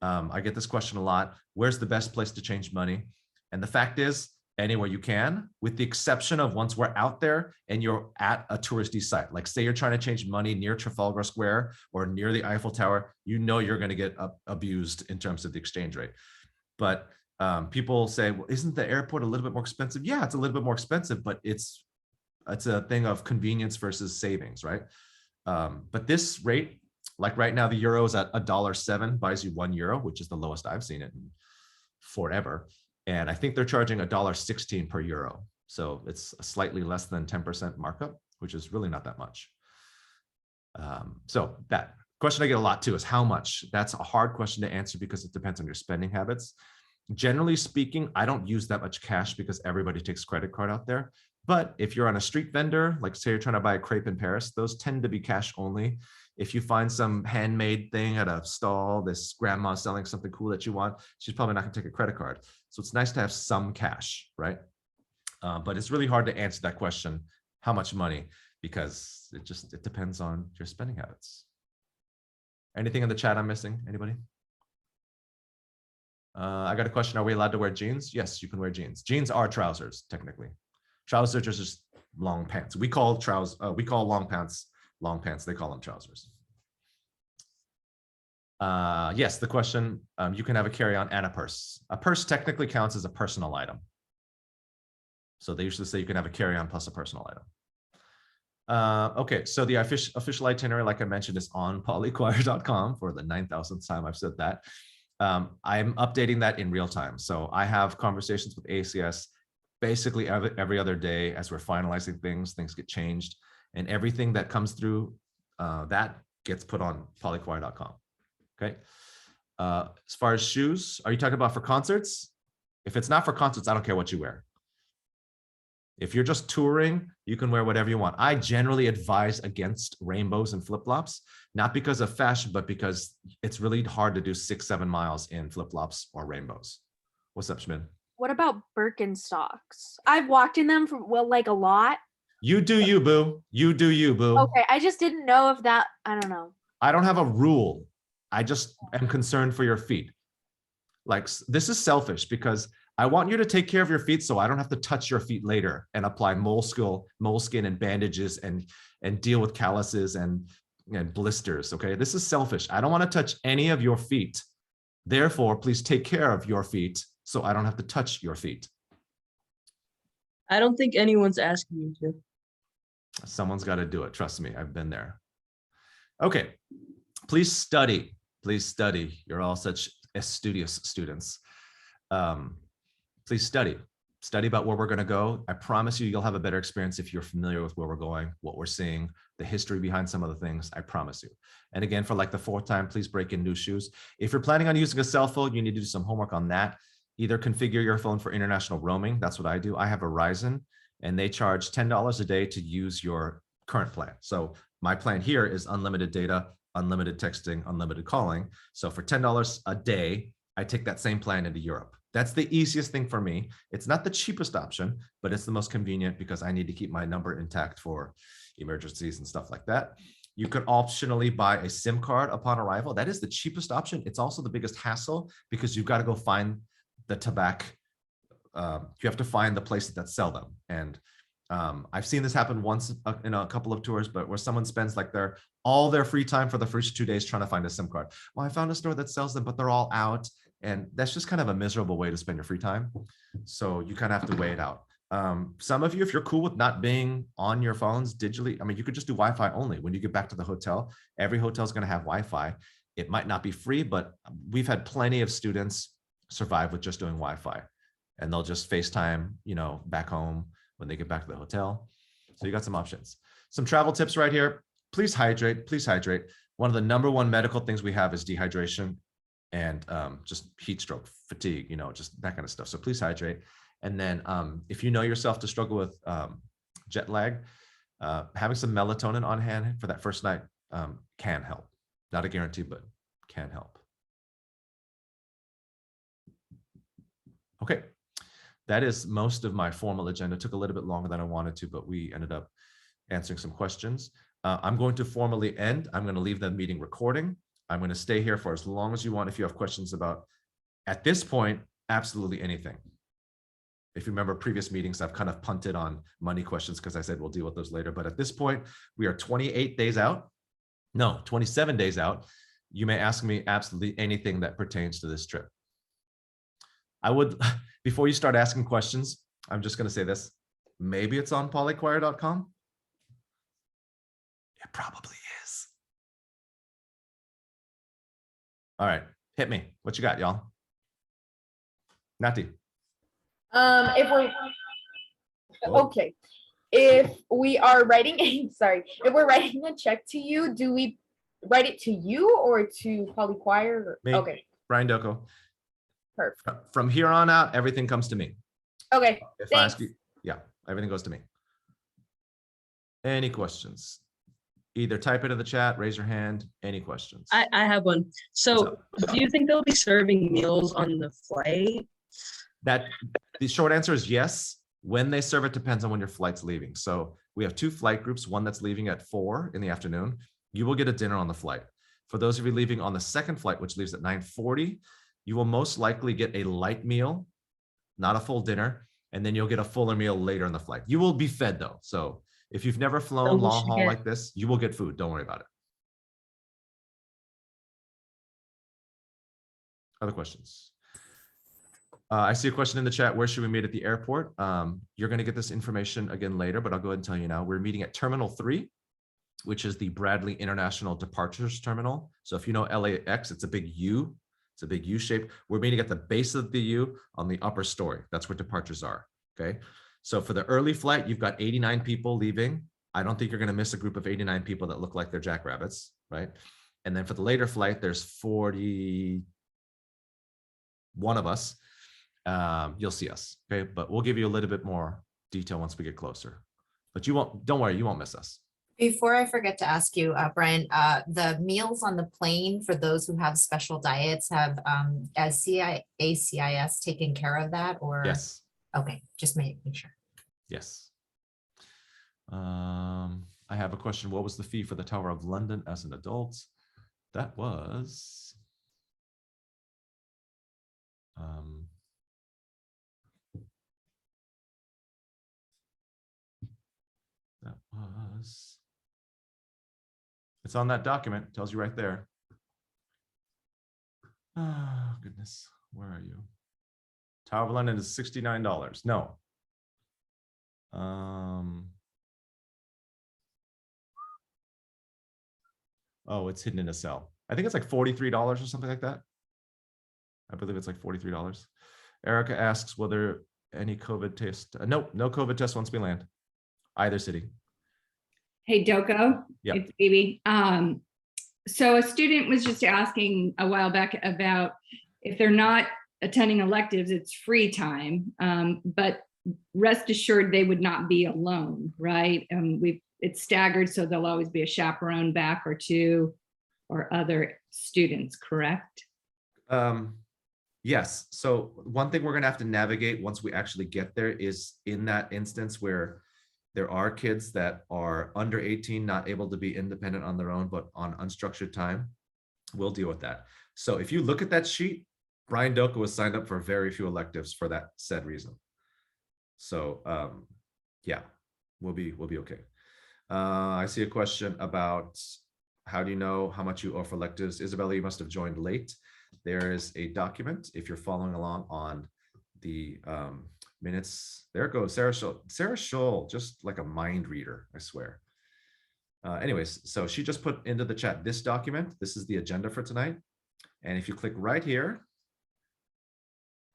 Speaker 3: I get this question a lot. Where's the best place to change money? And the fact is, anywhere you can, with the exception of once we're out there and you're at a touristy site. Like say you're trying to change money near Trafalgar Square or near the Eiffel Tower, you know you're going to get abused in terms of the exchange rate. But people say, well, isn't the airport a little bit more expensive? Yeah, it's a little bit more expensive, but it's a thing of convenience versus savings, right? But this rate, like right now, the euro is at $1.07, buys you €1, which is the lowest I've seen it in forever. And I think they're charging $1.16 per euro. So it's a slightly less than 10% markup, which is really not that much. So that question I get a lot too is how much? That's a hard question to answer because it depends on your spending habits. Generally speaking, I don't use that much cash because everybody takes credit card out there. But if you're on a street vendor, like say you're trying to buy a crepe in Paris, those tend to be cash only. If you find some handmade thing at a stall, this grandma selling something cool that you want, she's probably not gonna take a credit card. So it's nice to have some cash, right? But it's really hard to answer that question, how much money, because it depends on your spending habits. Anything in the chat I'm missing? Anybody? I got a question. Are we allowed to wear jeans? Yes, you can wear jeans. Jeans are trousers, technically. Trousers are just long pants. We call long pants long pants. They call them trousers. Yes, the question, you can have a carry-on and a purse. A purse technically counts as a personal item. So they usually say you can have a carry-on plus a personal item. Okay, so the official itinerary, like I mentioned, is on polychoir.com for the 9,000th time I've said that. I'm updating that in real time. So I have conversations with ACS basically every other day as we're finalizing things get changed, and everything that comes through that gets put on polychoir.com. Okay. As far as shoes, are you talking about for concerts? If it's not for concerts, I don't care what you wear. If you're just touring, you can wear whatever you want. I generally advise against rainbows and flip-flops, not because of fashion, but because it's really hard to do 6-7 miles in flip-flops or rainbows. What's up, Schmid?
Speaker 11: What about Birkenstocks? I've walked in them for like a lot.
Speaker 3: You do you, boo. You do you, boo.
Speaker 11: Okay, I just didn't know if that, I don't know.
Speaker 3: I don't have a rule. I just am concerned for your feet. Like this is selfish because I want you to take care of your feet so I don't have to touch your feet later and apply moleskin and bandages and deal with calluses and blisters. Okay, this is selfish. I don't want to touch any of your feet. Therefore, please take care of your feet so I don't have to touch your feet.
Speaker 9: I don't think anyone's asking you to.
Speaker 3: Someone's got to do it. Trust me, I've been there. Okay, please study. Please study. You're all such studious students. Please study. Study about where we're going to go. I promise you, you'll have a better experience if you're familiar with where we're going, what we're seeing, the history behind some of the things. I promise you. And again, for like the 4th time, please break in new shoes. If you're planning on using a cell phone, you need to do some homework on that. Either configure your phone for international roaming. That's what I do. I have Verizon, and they charge $10 a day to use your current plan. So my plan here is unlimited data, unlimited texting, unlimited calling. So for $10 a day, I take that same plan into Europe. That's the easiest thing for me. It's not the cheapest option, but it's the most convenient because I need to keep my number intact for emergencies and stuff like that. You could optionally buy a SIM card upon arrival. That is the cheapest option. It's also the biggest hassle because you've got to go find the tobacco. You have to find the places that sell them. And I've seen this happen once in a couple of tours, but where someone spends like all their free time for the first 2 days trying to find a SIM card. Well, I found a store that sells them, but they're all out. And that's just kind of a miserable way to spend your free time. So you kind of have to weigh it out. Some of you, if you're cool with not being on your phones digitally, I mean, you could just do Wi-Fi only. When you get back to the hotel, every hotel is going to have Wi-Fi. It might not be free, but we've had plenty of students survive with just doing Wi-Fi, and they'll just FaceTime, back home when they get back to the hotel. So you got some options. Some travel tips right here. Please hydrate. Please hydrate. One of the #1 medical things we have is dehydration and just heat stroke, fatigue, just that kind of stuff. So please hydrate. And then if you know yourself to struggle with jet lag, having some melatonin on hand for that first night can help. Not a guarantee, but can help. Okay, that is most of my formal agenda. It took a little bit longer than I wanted to, but we ended up answering some questions. I'm going to formally end. I'm going to leave the meeting recording. I'm going to stay here for as long as you want if you have questions about, at this point, absolutely anything. If you remember previous meetings, I've kind of punted on money questions because I said we'll deal with those later. But at this point, we are 28 days out. No, 27 days out. You may ask me absolutely anything that pertains to this trip. I would, before you start asking questions, I'm just going to say this. Maybe it's on polychoir.com. It probably is. All right, hit me. What you got, y'all? Nati.
Speaker 10: If we're
Speaker 3: Whoa.
Speaker 10: okay, if we are writing if we're writing a check to you, do we write it to you or to Polychoir?
Speaker 3: Me.
Speaker 10: Okay,
Speaker 3: Brian Doko.
Speaker 10: perfect.
Speaker 3: From here on out, everything comes to me.
Speaker 10: Okay,
Speaker 3: If I ask
Speaker 10: thanks.
Speaker 3: you, yeah, everything goes to me. Any questions? Either type it in the chat, raise your hand. Any questions?
Speaker 9: I have one. So do you think they'll be serving meals on the flight?
Speaker 3: The short answer is yes. When they serve it depends on when your flight's leaving. So we have 2 flight groups, one that's leaving at 4 in the afternoon. You will get a dinner on the flight. For those of you leaving on the second flight, which leaves at 9:40, you will most likely get a light meal, not a full dinner, and then you'll get a fuller meal later in the flight. You will be fed though. So if you've never flown long haul like this, you will get food. Don't worry about it. Other questions? I see a question in the chat. Where should we meet at the airport? You're going to get this information again later, but I'll go ahead and tell you now. We're meeting at Terminal 3, which is the Bradley International Departures Terminal. So if you know LAX, it's a big U. It's a big U shape. We're meeting at the base of the U on the upper story. That's where departures are. Okay. So for the early flight, you've got 89 people leaving. I don't think you're going to miss a group of 89 people that look like they're jackrabbits, right? And then for the later flight, there's 41 of us. You'll see us, okay? But we'll give you a little bit more detail once we get closer. But you won't, don't worry, you won't miss us.
Speaker 8: Before I forget to ask you, Brian, the meals on the plane for those who have special diets have ACIS taken care of that, or?
Speaker 3: Yes.
Speaker 8: Okay, just make sure.
Speaker 3: Yes. I have a question. What was the fee for the Tower of London as an adult? That was That was, it's on that document, tells you right there. Oh, goodness, where are you? Tower of London is $69. No. Oh, it's hidden in a cell. I think it's like $43 or something like that. I believe it's like $43. Erica asks, will there any COVID test? Nope, no COVID test once we land. Either city.
Speaker 4: Hey, Doko.
Speaker 3: Yeah.
Speaker 4: It's Phoebe. So a student was just asking a while back about if they're not attending electives, it's free time. But rest assured they would not be alone, right? It's staggered, so there'll always be a chaperone back or two or other students, correct?
Speaker 3: Yes. So one thing we're going to have to navigate once we actually get there is in that instance where there are kids that are under 18, not able to be independent on their own, but on unstructured time. We'll deal with that. So if you look at that sheet, Brian Doka was signed up for very few electives for that said reason. So yeah, we'll be okay. I see a question about how do you know how much you owe for electives? Isabella, you must have joined late. There is a document if you're following along on the minutes. There it goes, Sarah Scholl. Sarah Scholl, just like a mind reader, I swear. Anyways, so she just put into the chat this document. This is the agenda for tonight. And if you click right here,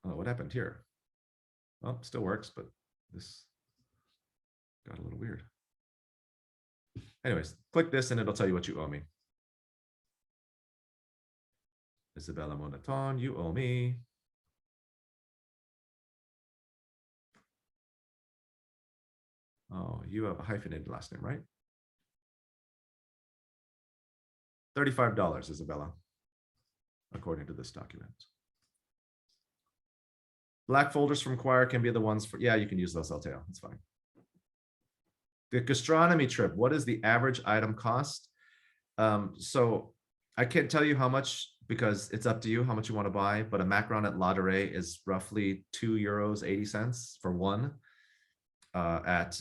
Speaker 3: oh, what happened here? Well, still works, but this got a little weird. Anyways, click this and it'll tell you what you owe me. Isabella Monaton, you owe me. Oh, you have a hyphenated last name, right? $35, Isabella, according to this document. Black folders from choir can be the ones for, yeah, you can use those, Alteo, it's fine. The gastronomy trip, what is the average item cost? So I can't tell you how much because it's up to you how much you want to buy, but a macaron at Ladere is roughly €2.80 for one. At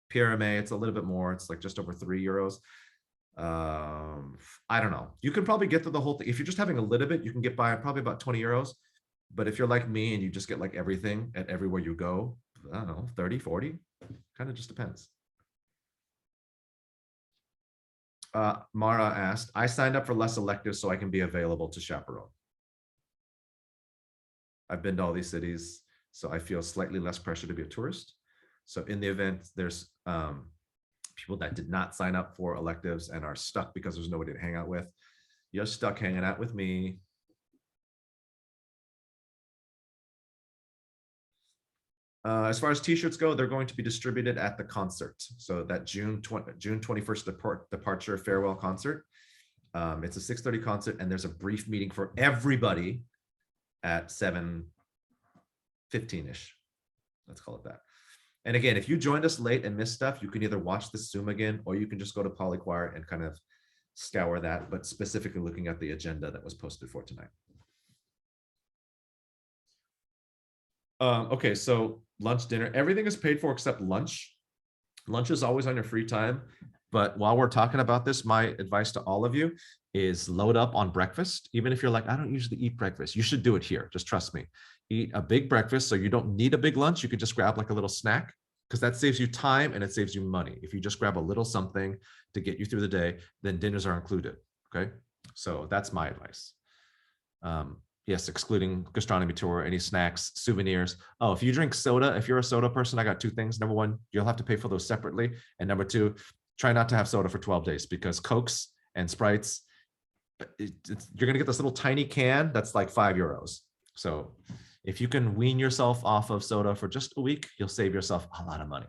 Speaker 3: Pyramid, it's a little bit more, it's like just over €3. I don't know. You can probably get to the whole thing. If you're just having a little bit, you can get by probably about €20. But if you're like me and you just get like everything at everywhere you go, I don't know, 30, 40, kind of just depends. Mara asked, I signed up for less electives so I can be available to chaperone. I've been to all these cities, so I feel slightly less pressure to be a tourist. So in the event there's people that did not sign up for electives and are stuck because there's nobody to hang out with, you're stuck hanging out with me. As far as t-shirts go, they're going to be distributed at the concert. So that June 21st departure farewell concert. It's a 6:30 concert and there's a brief meeting for everybody at 7:15-ish. Let's call it that. And again, if you joined us late and missed stuff, you can either watch this Zoom again, or you can just go to Polychoir and kind of scour that, but specifically looking at the agenda that was posted for tonight. Okay, so lunch, dinner, everything is paid for except lunch. Lunch is always on your free time. But while we're talking about this, my advice to all of you is load up on breakfast. Even if you're like, I don't usually eat breakfast, you should do it here. Just trust me. Eat a big breakfast so you don't need a big lunch. You could just grab like a little snack because that saves you time and it saves you money. If you just grab a little something to get you through the day, then dinners are included. Okay, so that's my advice. Yes, excluding gastronomy tour, any snacks, souvenirs. Oh, if you drink soda, if you're a soda person, I got two things. Number one, you'll have to pay for those separately. And number two, try not to have soda for 12 days because Cokes and Sprites, you're going to get this little tiny can that's like €5. So if you can wean yourself off of soda for just a week, you'll save yourself a lot of money.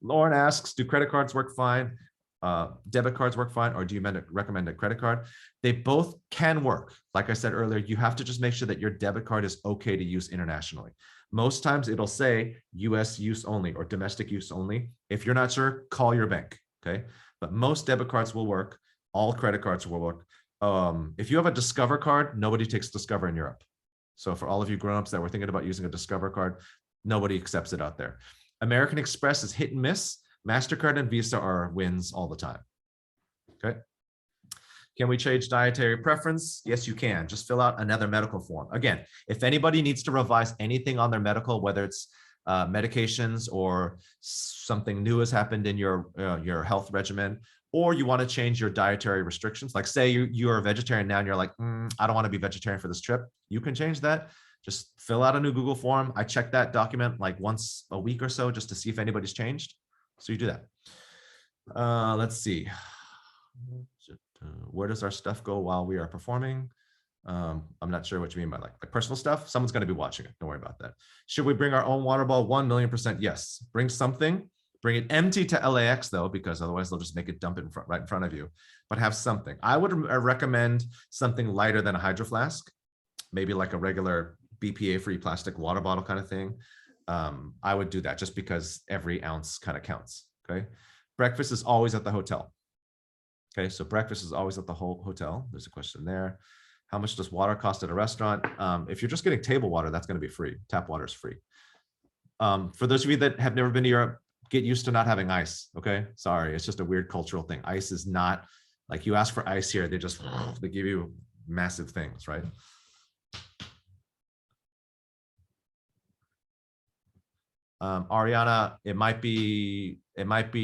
Speaker 3: Lauren asks, do credit cards work fine? Debit cards work fine, or do you recommend a credit card? They both can work. Like I said earlier, you have to just make sure that your debit card is okay to use internationally. Most times it'll say US use only or domestic use only. If you're not sure, call your bank, okay? But most debit cards will work. All credit cards will work. if you have a Discover card, nobody takes Discover in Europe. So for all of you grown-ups that were thinking about using a Discover card, nobody accepts it out there. American Express is hit and miss. MasterCard and Visa are wins all the time. Okay. Can we change dietary preference? Yes, you can. Just fill out another medical form. Again, if anybody needs to revise anything on their medical, whether it's medications or something new has happened in your health regimen, or you want to change your dietary restrictions, like say you're a vegetarian now and you're like, I don't want to be vegetarian for this trip. You can change that. Just fill out a new Google form. I check that document like once a week or so just to see if anybody's changed. So you do that. Let's see. Where does our stuff go while we are performing? I'm not sure what you mean by like personal stuff. Someone's going to be watching it. Don't worry about that. Should we bring our own water bottle? 1,000,000%. Yes. Bring something. Bring it empty to LAX though, because otherwise they'll just make it dump it right in front of you. But have something. I would recommend something lighter than a hydro flask, maybe like a regular BPA-free plastic water bottle kind of thing. I would do that just because every ounce kind of counts. Okay. Breakfast is always at the hotel. Okay, so breakfast is always at the whole hotel. There's a question there. How much does water cost at a restaurant? If you're just getting table water, that's going to be free. Tap water is free. For those of you that have never been to Europe, get used to not having ice. Okay, sorry, it's just a weird cultural thing. Ice is not like you ask for ice here, they just they give you massive things, right? Ariana, it might be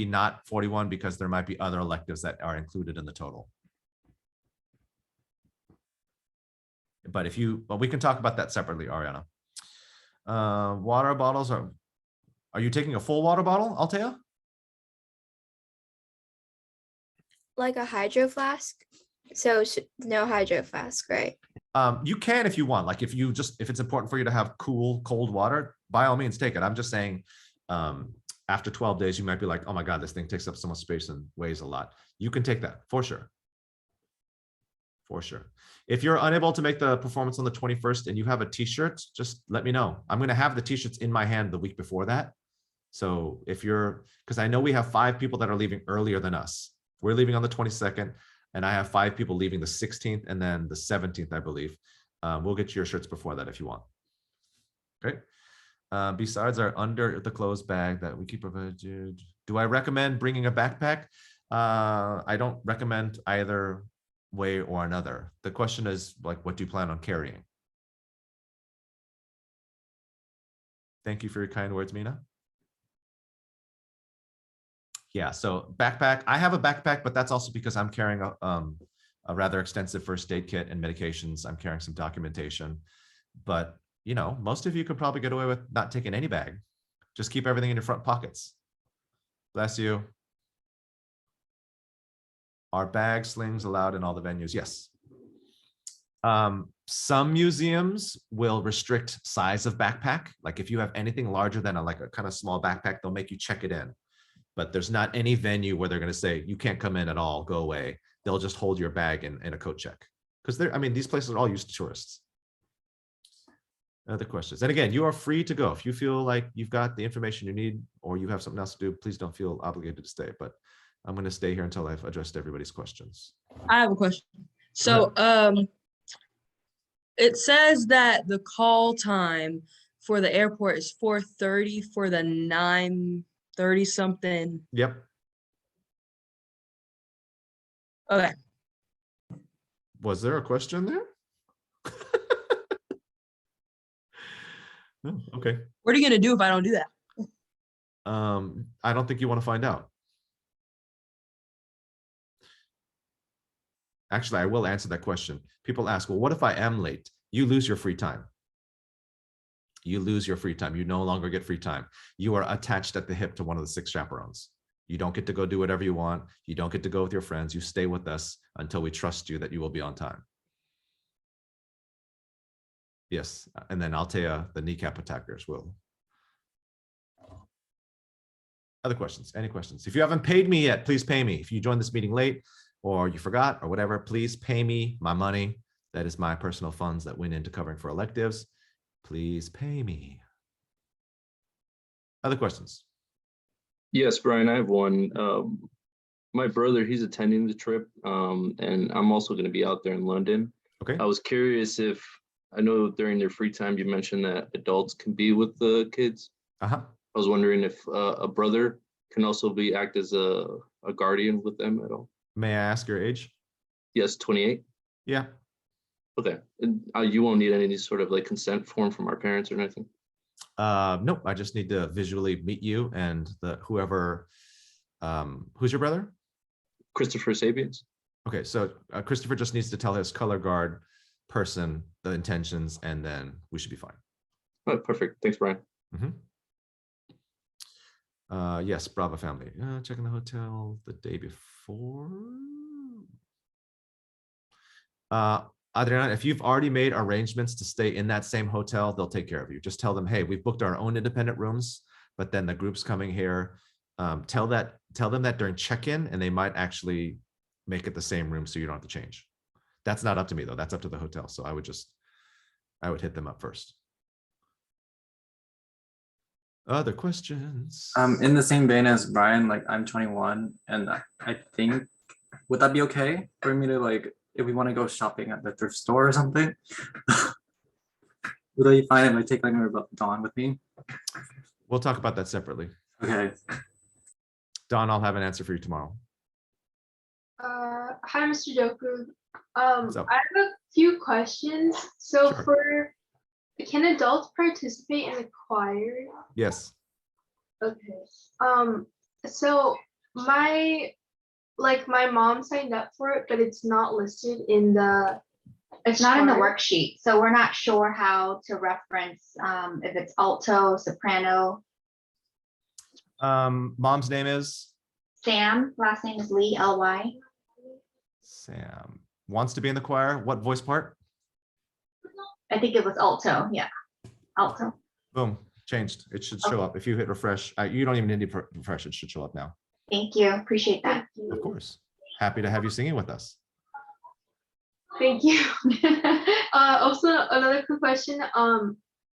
Speaker 3: not 41 because there might be other electives that are included in the total. But we can talk about that separately, Ariana. Water bottles are you taking a full water bottle, Altea?
Speaker 12: Like a hydro flask? So no hydro flask, right?
Speaker 3: You can if you want. Like if it's important for you to have cold water, by all means take it. I'm just saying after 12 days, you might be like, oh my God, this thing takes up so much space and weighs a lot. You can take that for sure. For sure. If you're unable to make the performance on the 21st and you have a t-shirt, just let me know. I'm going to have the t-shirts in my hand the week before that. So because I know we have 5 people that are leaving earlier than us. We're leaving on the 22nd. And I have 5 people leaving the 16th and then the 17th, I believe. We'll get you your shirts before that if you want. Okay. Besides our under the clothes bag that we keep provided, do I recommend bringing a backpack? I don't recommend either way or another. The question is like, what do you plan on carrying? Thank you for your kind words, Mina. Yeah, so backpack. I have a backpack, but that's also because I'm carrying a rather extensive first aid kit and medications. I'm carrying some documentation, but most of you could probably get away with not taking any bag. Just keep everything in your front pockets. Bless you. Are bag slings allowed in all the venues? Yes. Some museums will restrict size of backpack. Like if you have anything larger than a kind of small backpack, they'll make you check it in. But there's not any venue where they're going to say, you can't come in at all, go away. They'll just hold your bag in a coat check. Because these places are all used to tourists. Other questions? And again, you are free to go. If you feel like you've got the information you need or you have something else to do, please don't feel obligated to stay. But I'm going to stay here until I've addressed everybody's questions.
Speaker 9: I have a question. So it says that the call time for the airport is 4:30 for the 9:30 something.
Speaker 3: Yep.
Speaker 9: Okay.
Speaker 3: Was there a question there? No, okay.
Speaker 9: What are you gonna do if I don't do that?
Speaker 3: I don't think you want to find out. Actually, I will answer that question. People ask, well, what if I am late? You lose your free time. You lose your free time. You no longer get free time. You are attached at the hip to one of the 6 chaperones. You don't get to go do whatever you want. You don't get to go with your friends. You stay with us until we trust you that you will be on time. Yes, and then Altea, the kneecap attackers will. Other questions? Any questions? If you haven't paid me yet, please pay me. If you joined this meeting late or you forgot or whatever, please pay me my money. That is my personal funds that went into covering for electives. Please pay me. Other questions?
Speaker 13: Yes, Brian, I have one. my brother, he's attending the trip, and I'm also going to be out there in London.
Speaker 3: Okay.
Speaker 13: I was curious if, I know during their free time you mentioned that adults can be with the kids.
Speaker 3: Uh-huh.
Speaker 13: I was wondering if a brother can also act as a guardian with them at all.
Speaker 3: May I ask your age?
Speaker 13: Yes, 28.
Speaker 3: Yeah.
Speaker 13: Okay. And you won't need any sort of like consent form from our parents or anything.
Speaker 3: Nope. I just need to visually meet you and whoever. Who's your brother?
Speaker 13: Christopher Sapiens.
Speaker 3: Okay, so Christopher just needs to tell his color guard person the intentions, and then we should be fine.
Speaker 13: Oh, perfect. Thanks, Brian.
Speaker 3: Yes, Bravo family. Checking the hotel the day before. Adriana, if you've already made arrangements to stay in that same hotel, they'll take care of you. Just tell them, hey, we've booked our own independent rooms, but then the group's coming here. Tell them that during check-in, and they might actually make it the same room so you don't have to change. That's not up to me though. That's up to the hotel. So I would hit them up first. Other questions?
Speaker 14: In the same vein as Brian, like I'm 21, and I think, would that be okay for me to, like, if we want to go shopping at the thrift store or something? Would I be fine if I take like my Dawn with me?
Speaker 3: We'll talk about that separately.
Speaker 14: Okay.
Speaker 3: Don, I'll have an answer for you tomorrow.
Speaker 15: Hi, Mr. Joku.
Speaker 3: What's up?
Speaker 15: I have a few questions. So
Speaker 3: Sure.
Speaker 15: can adults participate in the choir?
Speaker 3: Yes.
Speaker 15: Okay. So my mom signed up for it, but it's not listed in the.
Speaker 16: It's not in the
Speaker 15: chart.
Speaker 16: worksheet, so we're not sure how to reference if it's alto, soprano.
Speaker 3: Mom's name is
Speaker 16: Sam, last name is Lee, L-Y.
Speaker 3: Sam. Wants to be in the choir. What voice part?
Speaker 16: I think it was alto, yeah, alto.
Speaker 3: Boom, changed. It should show up. If you hit refresh, you don't even need to refresh. It should show up now.
Speaker 16: Thank you, appreciate that.
Speaker 3: Of course. Happy to have you singing with us.
Speaker 15: Thank you. Also, another quick question.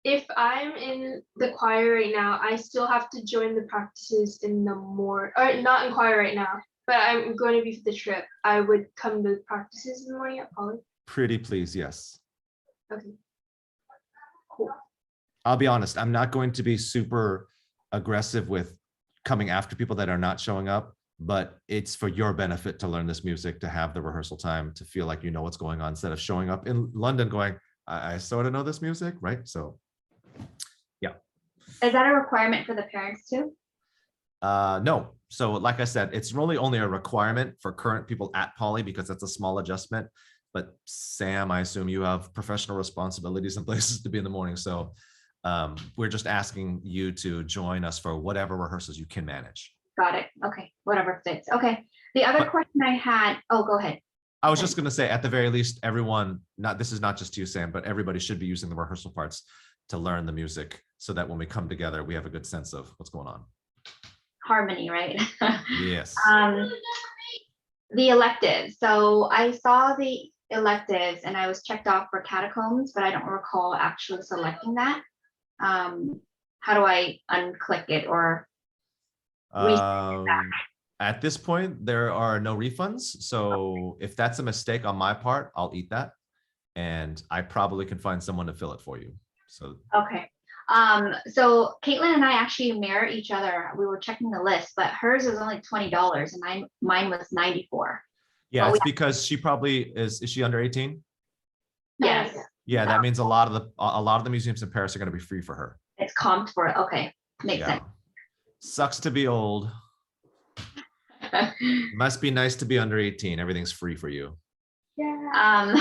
Speaker 15: If I'm in the choir right now, I still have to join the practices in the or not in choir right now, but I'm going to be for the trip. I would come to the practices in the morning at Poly.
Speaker 3: Pretty please, yes.
Speaker 15: Okay. Cool.
Speaker 3: I'll be honest, I'm not going to be super aggressive with coming after people that are not showing up, but it's for your benefit to learn this music, to have the rehearsal time, to feel like you know what's going on, instead of showing up in London going, I sort of know this music, right? So, yeah.
Speaker 16: Is that a requirement for the parents too?
Speaker 3: No. So like I said, it's really only a requirement for current people at Poly because that's a small adjustment. But Sam, I assume you have professional responsibilities and places to be in the morning. So we're just asking you to join us for whatever rehearsals you can manage.
Speaker 16: Got it. Okay, whatever fits. Okay. The other question I had, oh, go ahead.
Speaker 3: I was just going to say, at the very least, everyone, this is not just you, Sam, but everybody should be using the rehearsal parts to learn the music so that when we come together, we have a good sense of what's going on.
Speaker 16: Harmony, right?
Speaker 3: Yes.
Speaker 16: The electives. So I saw the electives and I was checked off for catacombs, but I don't recall actually selecting that. How do I unclick it or reset it back?
Speaker 3: At this point, there are no refunds. So if that's a mistake on my part, I'll eat that. And I probably can find someone to fill it for you. So
Speaker 16: okay. So Caitlin and I actually mirror each other. We were checking the list, but hers was only $20 and mine was $94.
Speaker 3: yeah, it's because she probably is she under 18?
Speaker 16: Yes.
Speaker 3: Yeah, that means a lot of the museums in Paris are going to be free for her.
Speaker 16: It's comped for it. Okay. Makes sense.
Speaker 3: Sucks to be old. Must be nice to be under 18. Everything's free for you.
Speaker 16: Yeah.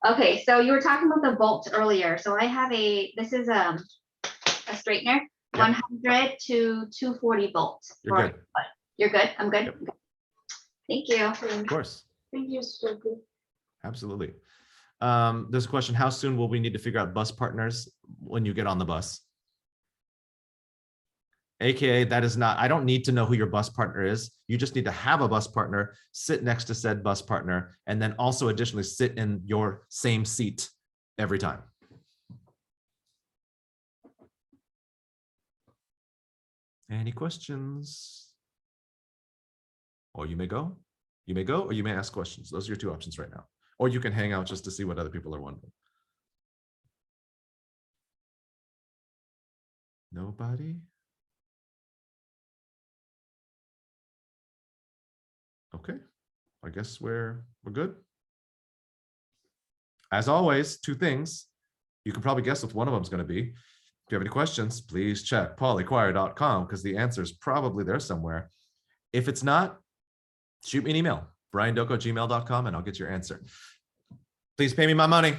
Speaker 16: Okay, so you were talking about the vault earlier. So I have this is a straightener, 100 to 240 volts.
Speaker 3: You're good.
Speaker 16: You're good? I'm good?
Speaker 3: Yep.
Speaker 16: Thank you.
Speaker 3: Of course.
Speaker 15: Thank you, so good.
Speaker 3: Absolutely. There's a question, how soon will we need to figure out bus partners when you get on the bus? AKA, that is not, I don't need to know who your bus partner is. You just need to have a bus partner, sit next to said bus partner, and then also additionally sit in your same seat every time. Any questions? or you may go. You may go, or you may ask questions. Those are your two options right now. Or you can hang out just to see what other people are wondering. Nobody? Okay, I guess we're good. As always, two things. You can probably guess what one of them is going to be. If you have any questions, please check polychoir.com because the answer is probably there somewhere. If it's not, shoot me an email, briandoko@gmail.com, and I'll get your answer. Please pay me my money.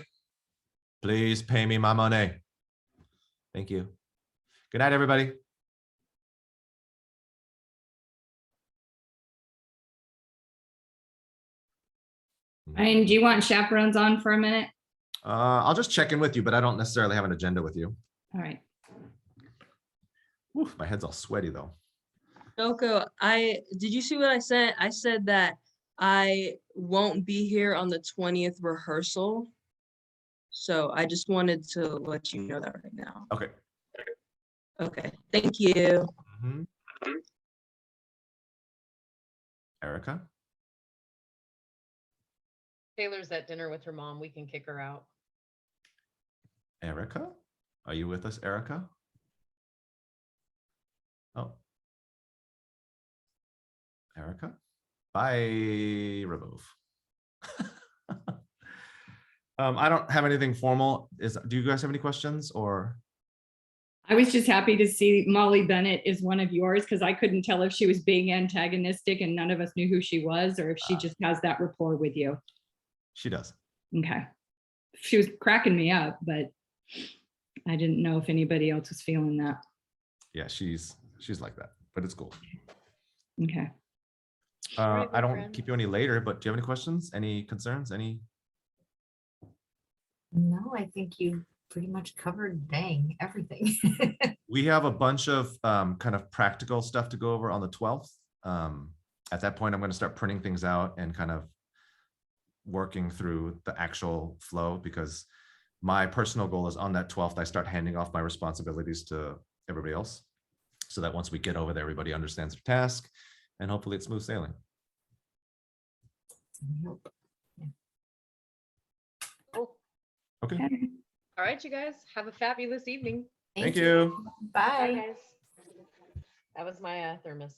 Speaker 3: Please pay me my money. Thank you. Good night, everybody.
Speaker 4: And do you want chaperones on for a minute?
Speaker 3: I'll just check in with you, but I don't necessarily have an agenda with you.
Speaker 4: All right.
Speaker 3: Whew, my head's all sweaty though.
Speaker 9: Doko, did you see what I sent? I said that I won't be here on the 20th rehearsal. So I just wanted to let you know that right now.
Speaker 3: Okay.
Speaker 9: Okay, thank you.
Speaker 3: Mhm. Erica?
Speaker 1: Taylor's at dinner with her mom. We can kick her out.
Speaker 3: Erica? Are you with us, Erica? Oh. Erica? Bye, remove. I don't have anything formal. Do you guys have any questions or?
Speaker 4: I was just happy to see Molly Bennett is one of yours because I couldn't tell if she was being antagonistic and none of us knew who she was or if she just has that rapport with you.
Speaker 3: She does.
Speaker 4: Okay. She was cracking me up, but I didn't know if anybody else was feeling that.
Speaker 3: Yeah, she's like that, but it's cool.
Speaker 4: Okay.
Speaker 3: I don't keep you any later, but do you have any questions? Any concerns? Any?
Speaker 8: No, I think you pretty much covered everything.
Speaker 3: We have a bunch of kind of practical stuff to go over on the 12th. At that point, I'm going to start printing things out and kind of working through the actual flow because my personal goal is on that 12th, I start handing off my responsibilities to everybody else so that once we get over there, everybody understands their task and hopefully it's smooth sailing.
Speaker 1: Cool.
Speaker 3: Okay.
Speaker 1: All right, you guys have a fabulous evening.
Speaker 3: Thank you.
Speaker 8: Bye.
Speaker 1: Guys. That was my thermos.